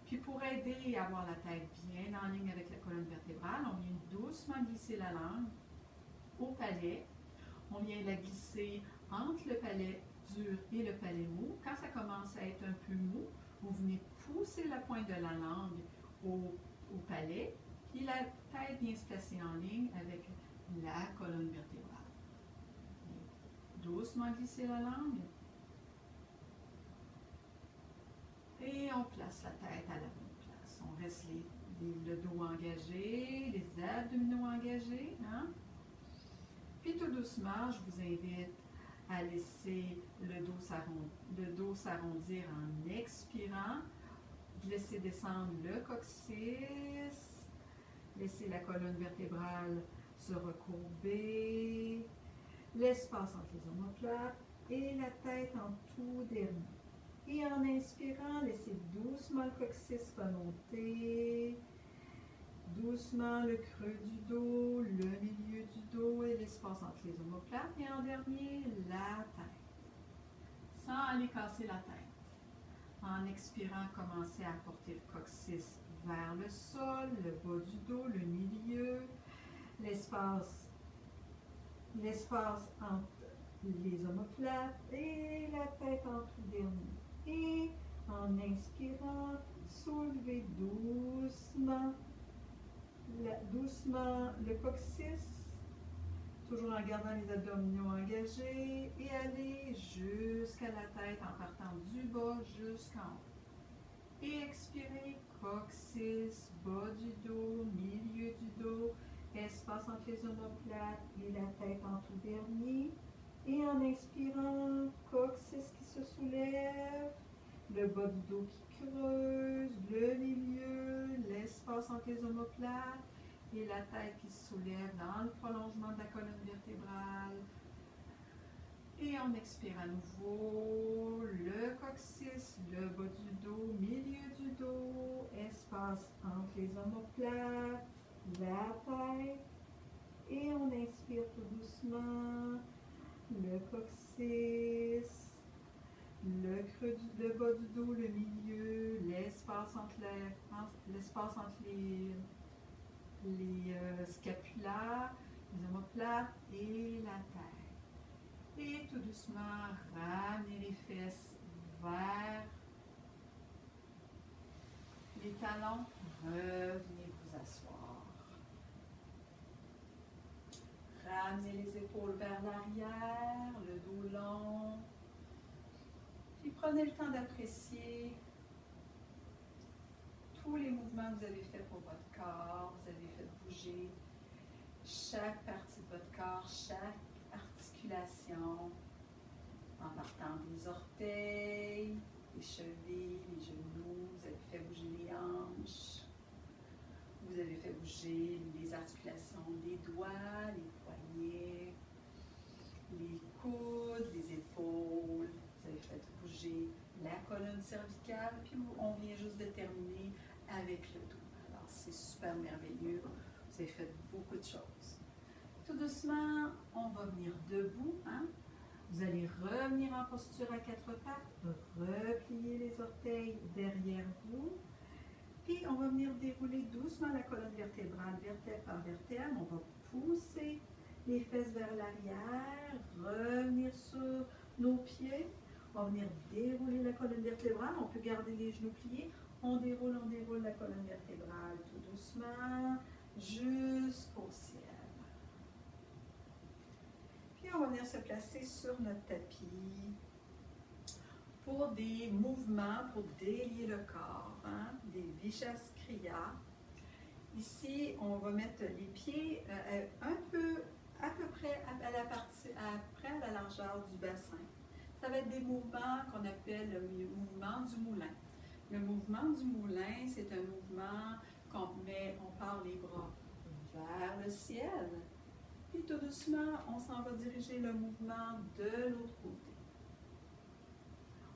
Puis pour aider à avoir la tête bien en ligne avec la colonne vertébrale, on vient doucement glisser la langue au palais. On vient la glisser entre le palais dur et le palais mou. Quand ça commence à être un peu mou, vous venez pousser la pointe de la langue au palais, puis la tête vient se placer en ligne avec la colonne vertébrale. Doucement glisser la langue. Et on place la tête à la bonne place. On reste le dos engagé, les abdominaux engagés. Puis tout doucement, je vous invite à laisser le dos s'arrondir en expirant. Laissez descendre le coccyx. Laissez la colonne vertébrale se recourber. L'espace entre les omoplates et la tête en tout dernier. Et en inspirant, laissez doucement le coccyx remonter. Doucement le creux du dos, le milieu du dos et l'espace entre les omoplates. Et en dernier, la tête. Sans aller casser la tête. En expirant, commencez à porter le coccyx vers le sol, le bas du dos, le milieu, l'espace entre les omoplates et la tête en tout dernier. Et en inspirant, soulevez doucement le coccyx, toujours en gardant les abdominaux engagés, et allez jusqu'à la tête en partant du bas jusqu'en haut. Et expirez, coccyx, bas du dos, milieu du dos, espace entre les omoplates et la tête en tout dernier. Et en inspirant, coccyx qui se soulève, le bas du dos qui creuse, le milieu, l'espace entre les omoplates et la tête qui se soulève dans le prolongement de la colonne vertébrale. Et on expire à nouveau, le coccyx, le bas du dos, milieu du dos, espace entre les omoplates, la tête. Et on inspire tout doucement, le coccyx, le bas du dos, le milieu, l'espace entre les scapulaires, les omoplates et la tête. Et tout doucement, ramenez les fesses vers les talons. Revenez vous asseoir. Ramenez les épaules vers l'arrière, le dos long. Puis prenez le temps d'apprécier tous les mouvements que vous avez faits pour votre corps. Vous avez fait bouger chaque partie de votre corps, chaque articulation, en partant des orteils, les chevilles, les genoux. Vous avez fait bouger les hanches. Vous avez fait bouger les articulations des doigts, les poignets, les coudes, les épaules. Vous avez fait bouger la colonne cervicale, puis on vient juste de terminer avec le dos. Alors, c'est super merveilleux. Vous avez fait beaucoup de choses. Tout doucement, on va venir debout. Vous allez revenir en posture à quatre pattes, replier les orteils derrière vous. Puis, on va venir dérouler doucement la colonne vertébrale, vertèbre par vertèbre. On va pousser les fesses vers l'arrière, revenir sur nos pieds. On va venir dérouler la colonne vertébrale. On peut garder les genoux pliés. On déroule la colonne vertébrale tout doucement jusqu'au ciel. Puis on va venir se placer sur notre tapis pour des mouvements, pour délier le corps, des Vijaskriya. Ici, on va mettre les pieds à peu près à la largeur du bassin. Ça va être des mouvements qu'on appelle le mouvement du moulin. Le mouvement du moulin, c'est un mouvement on part les bras vers le ciel. Puis tout doucement, on s'en va diriger le mouvement de l'autre côté.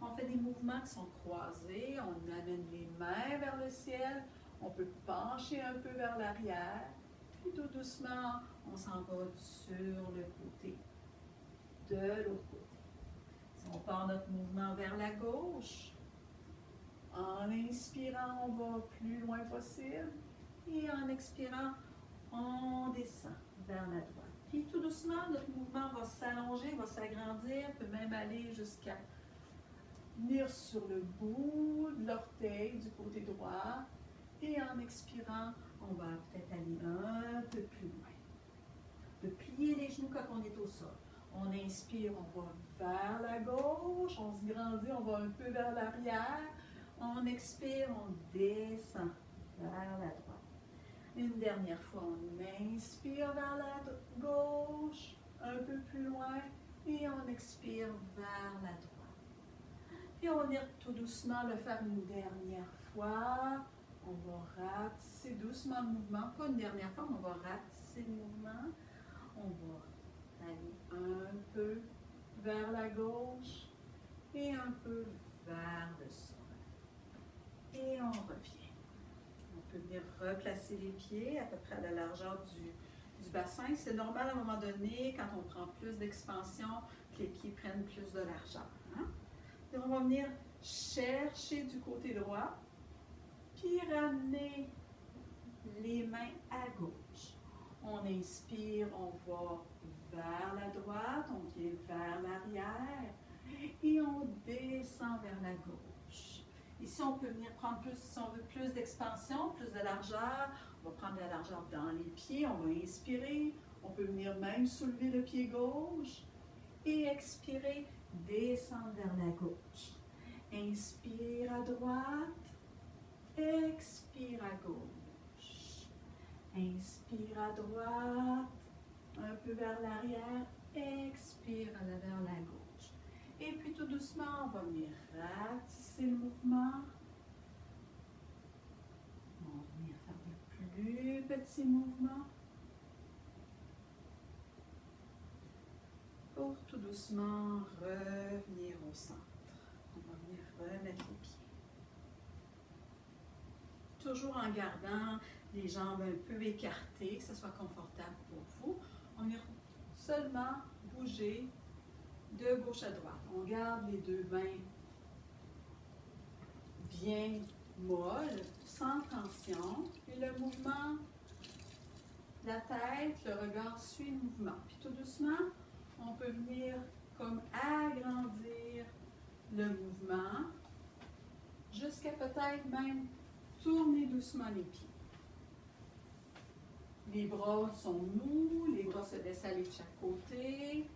On fait des mouvements qui sont croisés, on amène les mains vers le ciel, on peut pencher un peu vers l'arrière, puis tout doucement, on s'en va sur le côté, de l'autre côté. Si on part notre mouvement vers la gauche, en inspirant, on va plus loin possible, et en expirant, on descend vers la droite. Puis tout doucement, notre mouvement va s'allonger, va s'agrandir, peut même aller jusqu'à venir sur le bout de l'orteil du côté droit. Et en expirant, on va peut-être aller un peu plus loin. On peut plier les genoux quand on est au sol. On inspire, on va vers la gauche, on se grandit, on va un peu vers l'arrière. On expire, on descend vers la droite. Une dernière fois, on inspire vers la gauche, un peu plus loin. Et on expire vers la droite. Puis on va venir tout doucement le faire une dernière fois. On va ratisser doucement le mouvement. Pas une dernière fois, mais on va ratisser le mouvement. On va aller un peu vers la gauche et un peu vers le sol. Et on revient. On peut venir replacer les pieds à peu près à la largeur du bassin. C'est normal à un moment donné, quand on prend plus d'expansion, que les pieds prennent plus de largeur. Hein? Et on va venir chercher du côté droit, puis ramener les mains à gauche. On inspire, on va vers la droite, on vient vers l'arrière et on descend vers la gauche. Ici, on peut venir prendre plus, si on veut plus d'expansion, plus de largeur, on va prendre la largeur dans les pieds, on va inspirer, on peut venir même soulever le pied gauche et expirer, descendre vers la gauche. Inspire à droite, expire à gauche. Inspire à droite, un peu vers l'arrière, expire vers la gauche. Et puis tout doucement, on va venir ratisser le mouvement. On va venir faire de plus petits mouvements. Pour tout doucement revenir au centre. On va venir remettre les pieds. Toujours en gardant les jambes un peu écartées, que ce soit confortable pour vous. On va seulement bouger de gauche à droite. On garde les deux mains bien molles, sans tension. Et le mouvement, la tête, le regard suit le mouvement. Puis tout doucement, on peut venir comme agrandir le mouvement jusqu'à peut-être même tourner doucement les pieds. Les bras sont mous, les bras se laissent aller de chaque côté.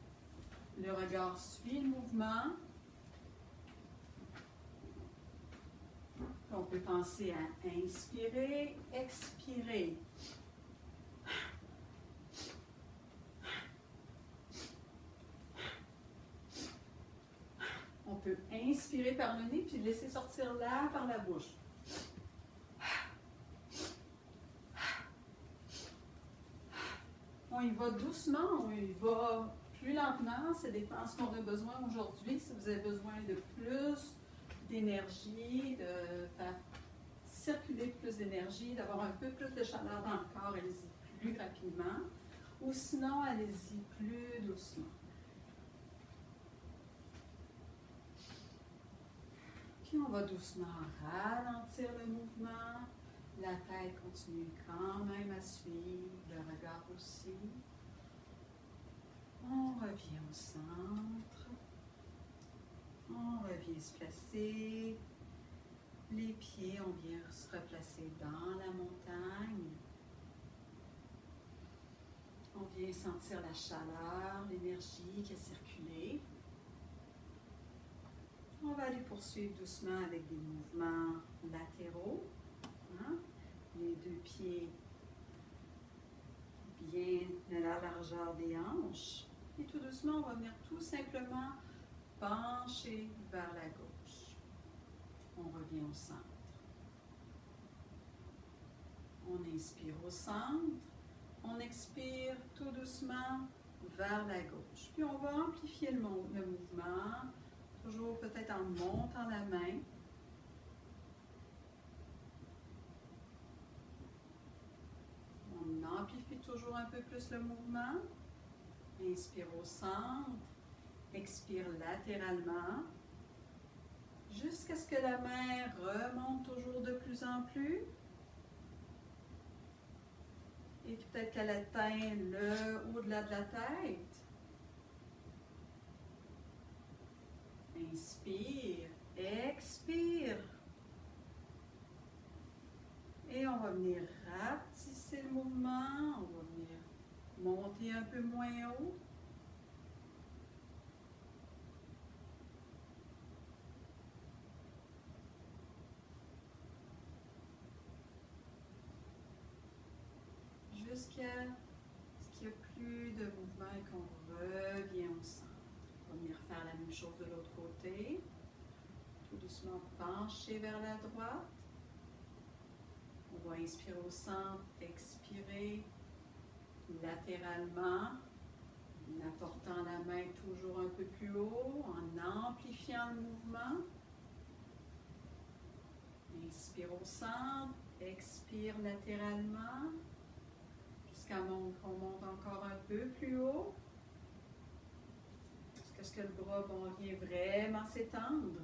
Le regard suit le mouvement. On peut penser à inspirer, expirer. On peut inspirer par le nez puis laisser sortir l'air par la bouche. On y va doucement, on y va plus lentement. Ça dépend de ce qu'on a besoin aujourd'hui. Si vous avez besoin de plus d'énergie, de faire circuler plus d'énergie, d'avoir un peu plus de chaleur dans le corps, allez-y plus rapidement. Ou sinon, allez-y plus doucement. Puis on va doucement ralentir le mouvement. La tête continue quand même à suivre, le regard aussi. On revient au centre. On revient se placer. Les pieds, on vient se replacer dans la montagne. On vient sentir la chaleur, l'énergie qui a circulé. On va aller poursuivre doucement avec des mouvements latéraux. Hein? Les deux pieds bien à la largeur des hanches. Et tout doucement, on va venir tout simplement pencher vers la gauche. On revient au centre. On inspire au centre. On expire tout doucement vers la gauche. Puis on va amplifier le mouvement, toujours peut-être en montant la main. On amplifie toujours un peu plus le mouvement. Inspire au centre. Expire latéralement. Jusqu'à ce que la main remonte toujours de plus en plus. Et peut-être qu'elle atteint le au-delà de la tête. Inspire, expire. Et on va venir rapetisser le mouvement. On va venir monter un peu moins haut. Jusqu'à ce qu'il n'y a plus de mouvement et qu'on revient au centre. venir faire la même chose de l'autre côté. Tout doucement pencher vers la droite. On va inspirer au centre, expirer latéralement, en apportant la main toujours un peu plus haut, en amplifiant le mouvement. Inspire au centre, expire latéralement, jusqu'à qu'on monte encore un peu plus haut. Jusqu'à ce que le bras vient vraiment s'étendre.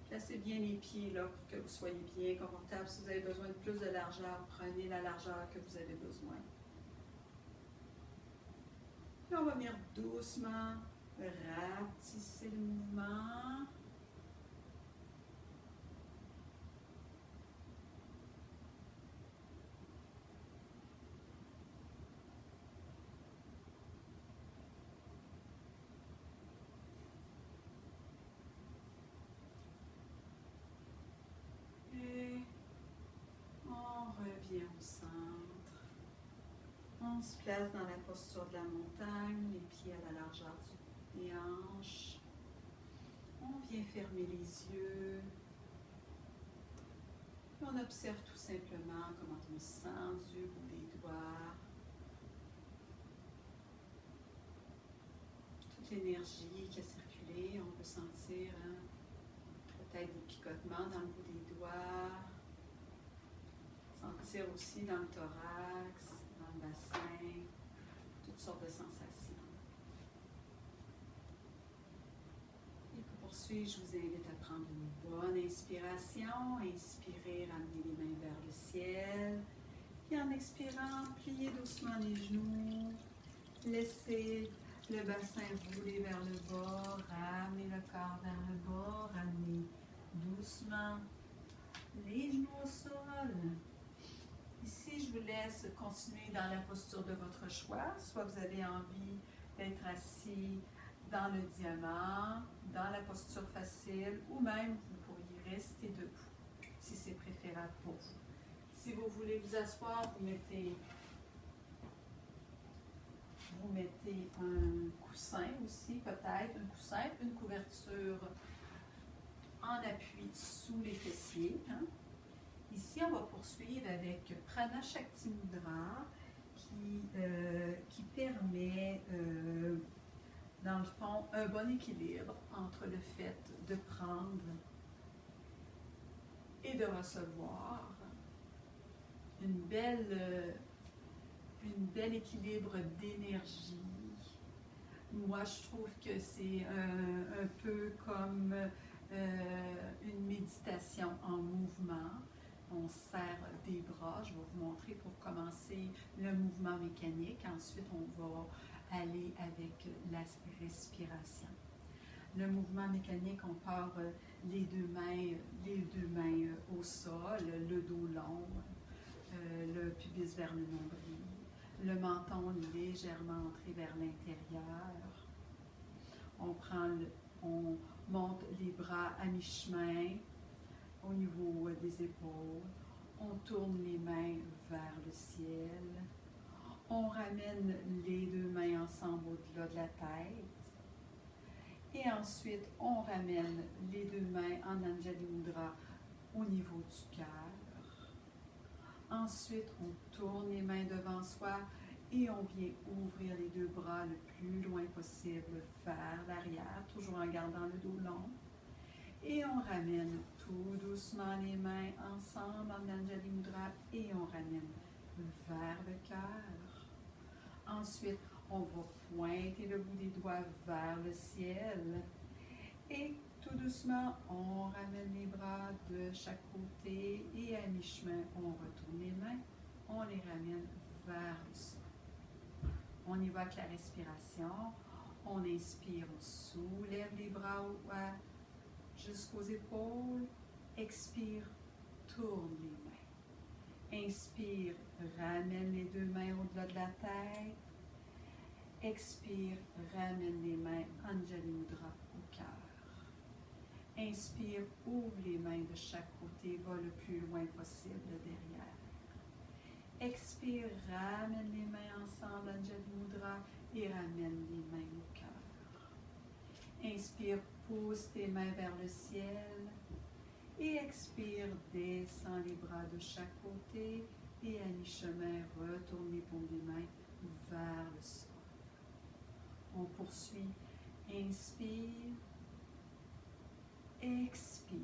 Placez bien les pieds là pour que vous soyez bien confortable. Si vous avez besoin de plus de largeur, prenez la largeur que vous avez besoin. Puis on va venir doucement rapetisser le mouvement. Et on revient au centre. On se place dans la posture de la montagne, les pieds à la largeur des hanches. On vient fermer les yeux. Et on observe tout simplement comment on se sent du bout des doigts. Toute l'énergie qui a circulé, on peut sentir peut-être des picotements dans le bout des doigts. Sentir aussi dans le thorax, dans le bassin, toutes sortes de sensations. Et pour poursuivre, je vous invite à prendre une bonne inspiration. Inspirez, ramenez les mains vers le ciel. Puis en expirant, pliez doucement les genoux. Laissez le bassin rouler vers le bas. Ramenez le corps vers le bas. Ramenez doucement les genoux au sol. Ici, je vous laisse continuer dans la posture de votre choix. Soit vous avez envie d'être assis dans le diamant, dans la posture facile, ou même vous pourriez rester debout, si c'est préférable pour vous. Si vous voulez vous asseoir, vous mettez un coussin aussi, peut-être, un coussin, une couverture en appui sous les fessiers. Ici, on va poursuivre avec Prana Shakti Mudra qui permet, dans le fond, un bon équilibre entre le fait de prendre et de recevoir. Une belle équilibre d'énergie. Moi, je trouve que c'est un peu comme une méditation en mouvement. On serre des bras. Je vais vous montrer pour commencer le mouvement mécanique. Ensuite, on va aller avec la respiration. Le mouvement mécanique, on part les deux mains au sol, le dos long, le pubis vers le nombril, le menton légèrement entré vers l'intérieur. On monte les bras à mi-chemin au niveau des épaules. On tourne les mains vers le ciel. On ramène les deux mains ensemble au-delà de la tête. Et ensuite, on ramène les deux mains en Anjali Mudra au niveau du cœur. Ensuite, on tourne les mains devant soi et on vient ouvrir les deux bras le plus loin possible vers l'arrière, toujours en gardant le dos long. Et on ramène tout doucement les mains ensemble en Anjali Mudra et on ramène vers le cœur. Ensuite, on va pointer le bout des doigts vers le ciel. Et tout doucement, on ramène les bras de chaque côté et à mi-chemin, on retourne les mains, on les ramène vers le sol. On y va avec la respiration. On inspire, on soulève les bras jusqu'aux épaules. Expire, tourne les mains. Inspire, ramène les deux mains au-delà de la tête. Expire, ramène les mains Anjali Mudra au cœur. Inspire, ouvre les mains de chaque côté, va le plus loin possible derrière. Expire, ramène les mains ensemble, Anjali Mudra, et ramène les mains au cœur. Inspire, pousse tes mains vers le ciel. Et expire, descends les bras de chaque côté. Et à mi-chemin, retourne les paumes des mains vers le sol. On poursuit. Inspire. Expire.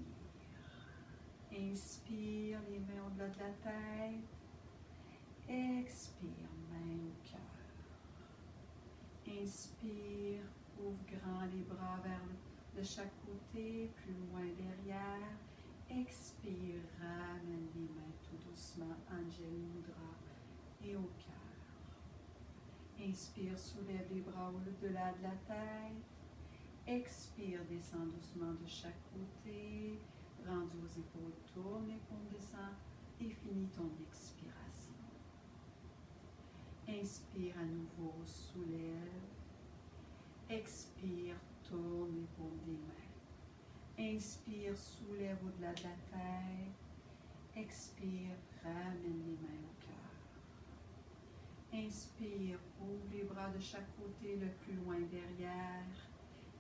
Inspire, les mains au-delà de la tête. Expire, main au cœur. Inspire, ouvre grand les bras de chaque côté, plus loin derrière. Expire, ramène les mains tout doucement, Anjali Mudra et au cœur. Inspire, soulève les bras au-delà de la tête. Expire, descend doucement de chaque côté. Rendu aux épaules, tourne les paumes, descend et finis ton expiration. Inspire à nouveau, soulève. Expire, tourne les paumes des mains. Inspire, soulève au-delà de la tête. Expire, ramène les mains au cœur. Inspire, ouvre les bras de chaque côté le plus loin derrière.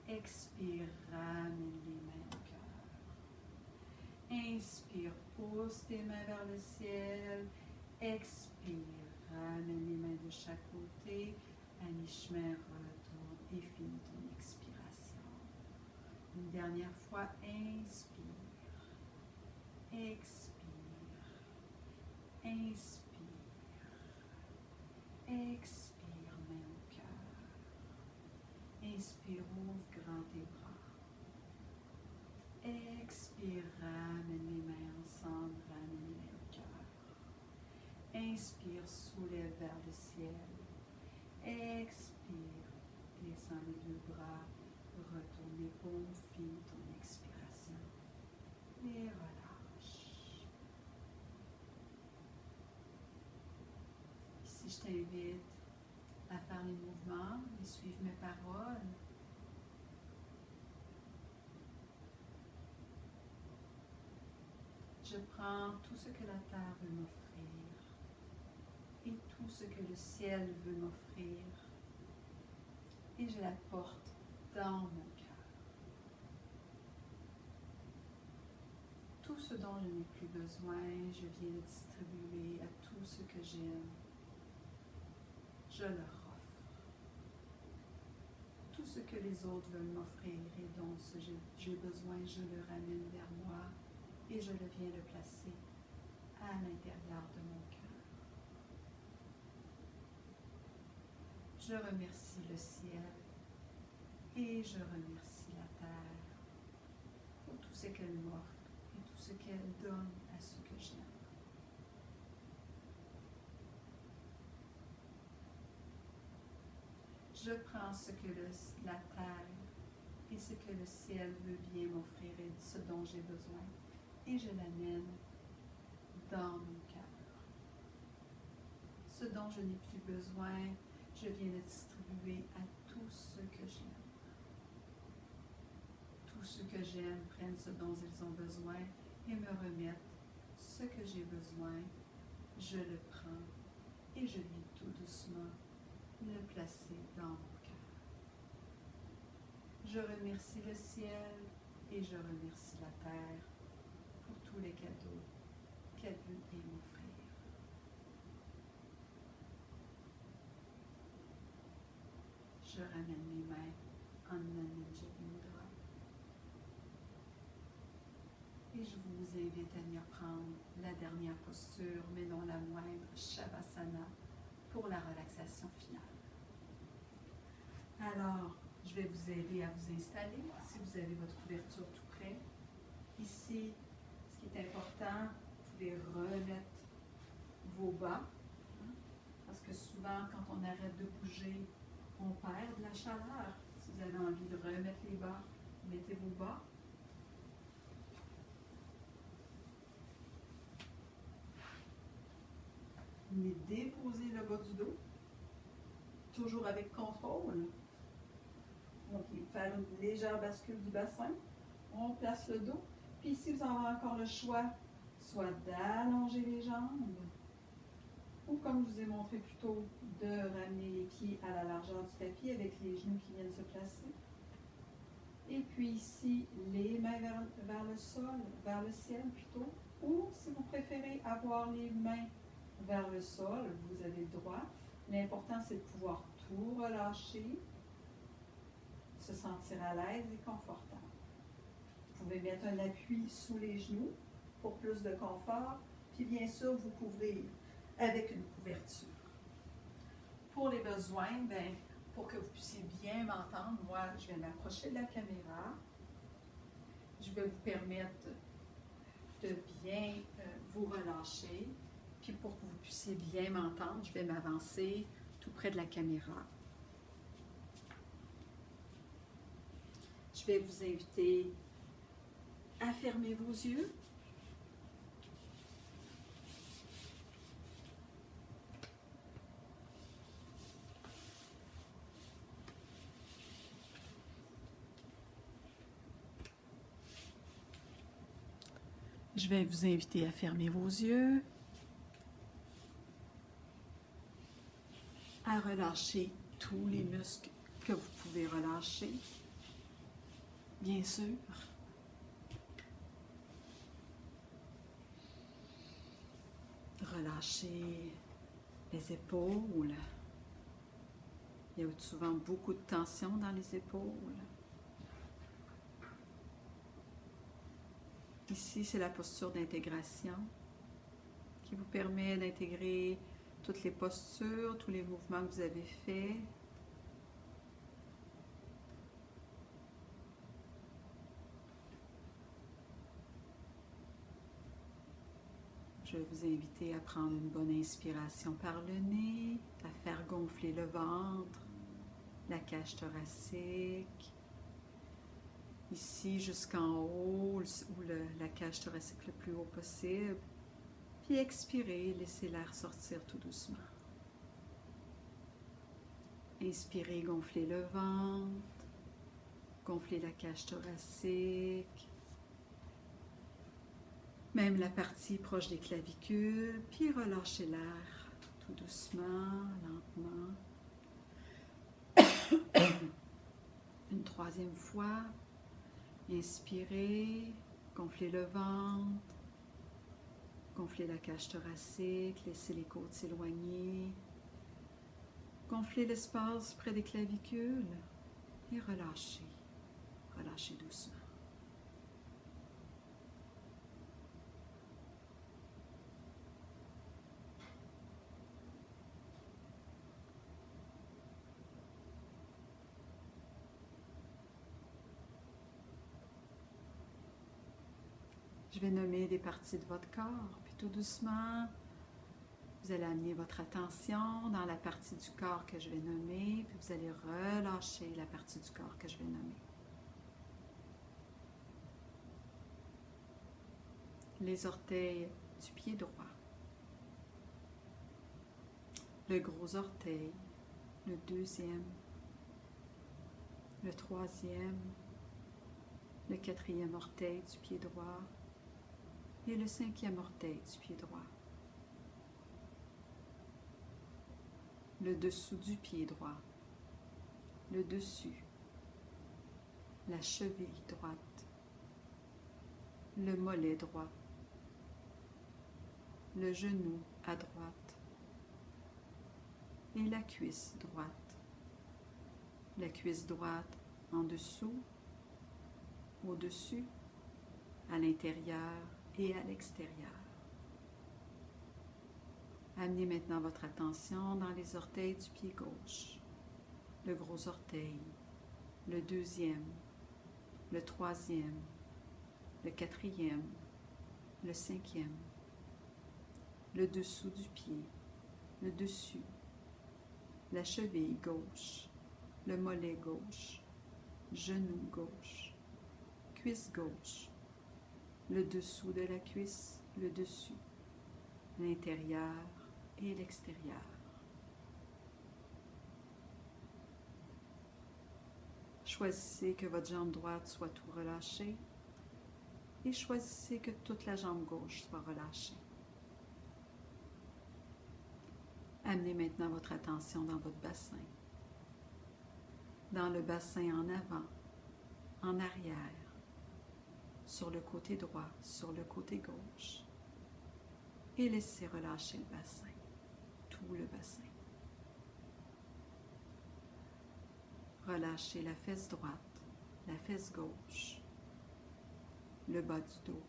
Expire, ramène les mains au cœur. Inspire, pousse tes mains vers le ciel. Expire, ramène les mains de chaque côté. À mi-chemin, retourne et finis ton expiration. Une dernière fois, inspire. Expire. Inspire. Expire, main au cœur. Inspire, ouvre grand tes bras. Expire, ramène les mains ensemble, ramène les mains au cœur. Inspire, soulève vers le ciel. Expire, descends les deux bras, retourne les paumes, finis ton expiration. Et relâche. Ici, je t'invite à faire les mouvements et suivre mes paroles. Je prends tout ce que la terre veut m'offrir et tout ce que le ciel veut m'offrir et je la porte dans mon cœur. Tout ce dont je n'ai plus besoin, je viens le distribuer à tout ce que j'aime. Je leur offre. Tout ce que les autres veulent m'offrir et dont j'ai besoin, je le ramène vers moi et je le viens le placer à l'intérieur de mon cœur. Je remercie le ciel et je remercie la terre pour tout ce qu'elle m'offre et tout ce qu'elle donne à ce que j'aime. Je prends ce que la terre et ce que le ciel veut bien m'offrir et ce dont j'ai besoin et je l'amène dans mon cœur. Ce dont je n'ai plus besoin, je viens le distribuer à tout ce que j'aime. Tous ceux que j'aime prennent ce dont ils ont besoin et me remettent ce que j'ai besoin. Je le prends et je viens tout doucement le placer dans mon cœur. Je remercie le ciel et je remercie la terre pour tous les cadeaux qu'elle veut bien m'offrir. Je ramène mes mains en Anjali Mudra. Et je vous invite à m'y apprendre la dernière posture, mais non la moindre, Shavasana, pour la relaxation finale. Alors, je vais vous aider à vous installer si vous avez votre couverture tout près. Ici, ce qui est important, vous pouvez remettre vos bas, parce que souvent, quand on arrête de bouger, on perd de la chaleur. Si vous avez envie de remettre les bas, mettez vos bas. Mais déposez le bas du dos, toujours avec contrôle. OK, faire une légère bascule du bassin. On place le dos. Puis ici, vous avez encore le choix, soit d'allonger les jambes ou comme je vous ai montré plus tôt, de ramener les pieds à la largeur du tapis avec les genoux qui viennent se placer. Et puis ici, les mains vers le sol, vers le ciel plutôt, ou si vous préférez avoir les mains vers le sol, vous avez le droit. L'important, c'est de pouvoir tout relâcher, se sentir à l'aise et confortable. Vous pouvez mettre un appui sous les genoux pour plus de confort, puis bien sûr, vous couvrir avec une couverture. Pour les besoins, bien, pour que vous puissiez bien m'entendre, moi, je vais m'approcher de la caméra. Je vais vous permettre de bien vous relâcher. Puis pour que vous puissiez bien m'entendre, je vais m'avancer tout près de la caméra. Je vais vous inviter à fermer vos yeux. Je vais vous inviter à fermer vos yeux, à relâcher tous les muscles que vous pouvez relâcher, bien sûr. Relâchez les épaules. Il y a souvent beaucoup de tension dans les épaules. Ici, c'est la posture d'intégration qui vous permet d'intégrer toutes les postures, tous les mouvements que vous avez faits. Je vais vous inviter à prendre une bonne inspiration par le nez, à faire gonfler le ventre, la cage thoracique. Ici jusqu'en haut, ou la cage thoracique le plus haut possible. Puis expirez, laissez l'air sortir tout doucement. Inspirez, gonflez le ventre, gonflez la cage thoracique, même la partie proche des clavicules, puis relâchez l'air tout doucement, lentement. Une troisième fois, inspirez, gonflez le ventre, gonflez la cage thoracique, laissez les côtes s'éloigner, gonflez l'espace près des clavicules et relâchez, relâchez doucement. Je vais nommer des parties de votre corps, puis tout doucement, vous allez amener votre attention dans la partie du corps que je vais nommer, puis vous allez relâcher la partie du corps que je vais nommer. Les orteils du pied droit, le gros orteil, le deuxième, le troisième, le quatrième orteil du pied droit et le cinquième orteil du pied droit. Le dessous du pied droit, le dessus, la cheville droite, le mollet droit, le genou à droite et la cuisse droite. La cuisse droite en dessous, au-dessus, à l'intérieur et à l'extérieur. Amenez maintenant votre attention dans les orteils du pied gauche, le gros orteil, le deuxième, le troisième, le quatrième, le cinquième, le dessous du pied, le dessus, la cheville gauche, le mollet gauche, genou gauche, cuisse gauche, le dessous de la cuisse, le dessus, l'intérieur et l'extérieur. Choisissez que votre jambe droite soit tout relâchée et choisissez que toute la jambe gauche soit relâchée. Amenez maintenant votre attention dans votre bassin. Dans le bassin en avant, en arrière, sur le côté droit, sur le côté gauche. Et laissez relâcher le bassin, tout le bassin. Relâchez la fesse droite, la fesse gauche, le bas du dos.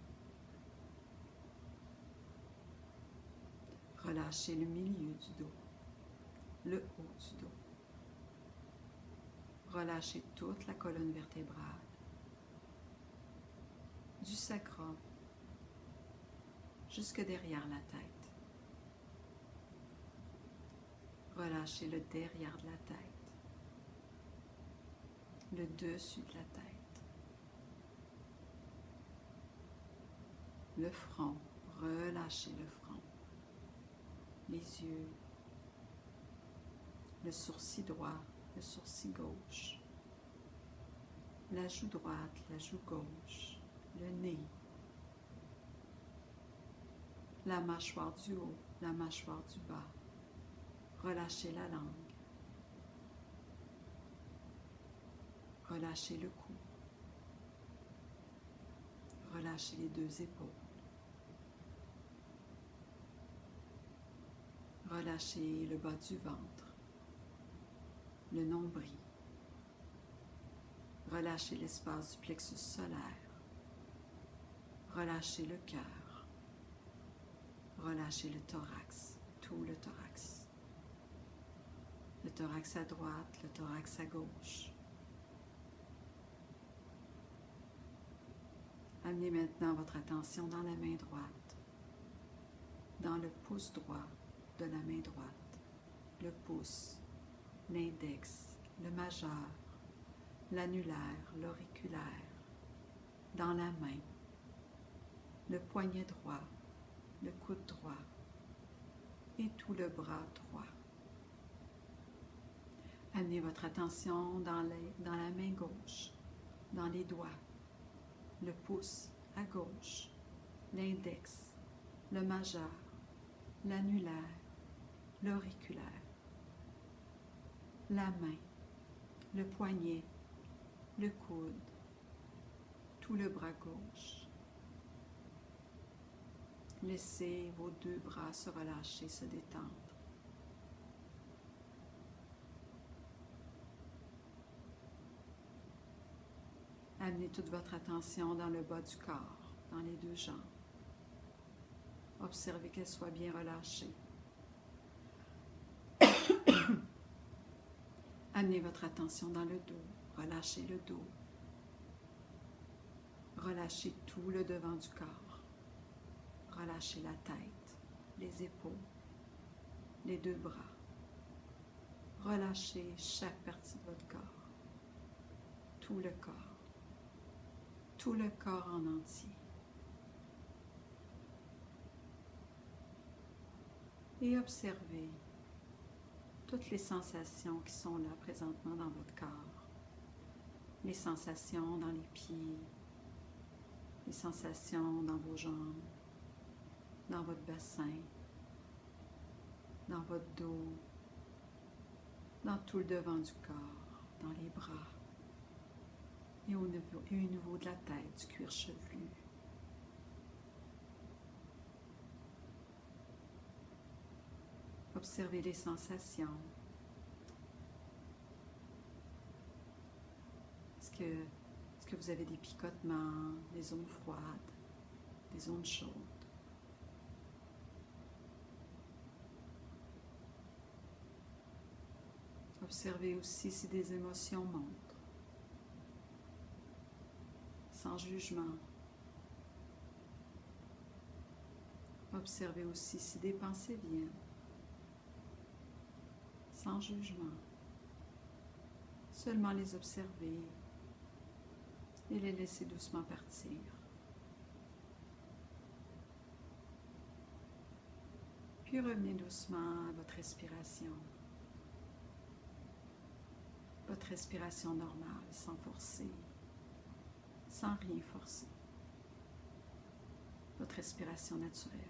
Relâchez le milieu du dos, le haut du dos. Relâchez toute la colonne vertébrale, du sacrum jusque derrière la tête. Relâchez le derrière de la tête, le dessus de la tête, le front, relâchez le front, les yeux, le sourcil droit, le sourcil gauche, la joue droite, la joue gauche, le nez, la mâchoire du haut, la mâchoire du bas. Relâchez la langue. Relâchez le cou. Relâchez les deux épaules. Relâchez le bas du ventre, le nombril. Relâchez l'espace du plexus solaire. Relâchez le cœur. Relâchez le thorax, tout le thorax. Le thorax à droite, le thorax à gauche. Amenez maintenant votre attention dans la main droite, dans le pouce droit de la main droite, le pouce, l'index, le majeur, l'annulaire, l'auriculaire, dans la main, le poignet droit, le coude droit et tout le bras droit. Amenez votre attention dans la main gauche, dans les doigts, le pouce à gauche, l'index, le majeur, l'annulaire, l'auriculaire, la main, le poignet, le coude, tout le bras gauche. Laissez vos deux bras se relâcher, se détendre. Amenez toute votre attention dans le bas du corps, dans les deux jambes. Observez qu'elles soient bien relâchées. Amenez votre attention dans le dos. Relâchez le dos. Relâchez tout le devant du corps. Relâchez la tête, les épaules, les deux bras. Relâchez chaque partie de votre corps. Tout le corps en entier. Et observez toutes les sensations qui sont là présentement dans votre corps. Les sensations dans les pieds, les sensations dans vos jambes, dans votre bassin, dans votre dos, dans tout le devant du corps, dans les bras et au niveau de la tête, du cuir chevelu. Observez les sensations. Est-ce que vous avez des picotements, des zones froides, des zones chaudes? Observez aussi si des émotions montent, sans jugement. Observez aussi si des pensées viennent, sans jugement. Seulement les observer et les laisser doucement partir. Puis revenez doucement à votre respiration. Votre respiration normale, sans forcer, sans rien forcer. Votre respiration naturelle.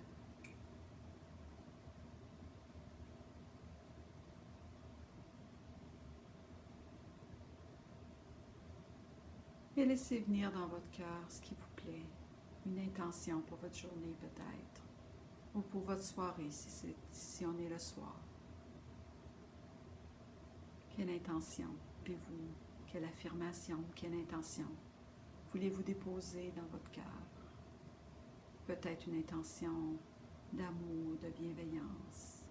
Et laissez venir dans votre cœur ce qui vous plaît. Une intention pour votre journée peut-être. Ou pour votre soirée si on est le soir. Quelle intention avez-vous? Quelle affirmation? Quelle intention voulez-vous déposer dans votre cœur? Peut-être une intention d'amour, de bienveillance,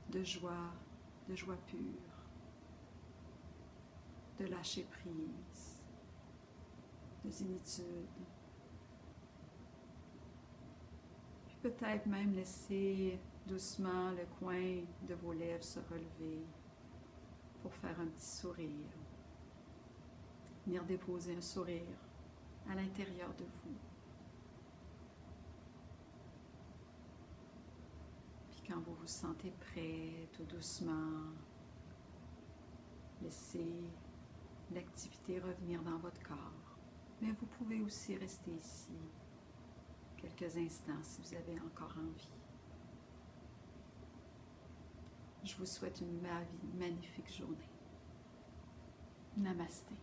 de joie pure, de lâcher prise, de zénitude. Puis peut-être même laisser doucement le coin de vos lèvres se relever pour faire un petit sourire. Venir déposer un sourire à l'intérieur de vous. Puis quand vous vous sentez prêt, tout doucement, laissez l'activité revenir dans votre corps. Mais vous pouvez aussi rester ici quelques instants si vous avez encore envie. Je vous souhaite une magnifique journée. Namasté.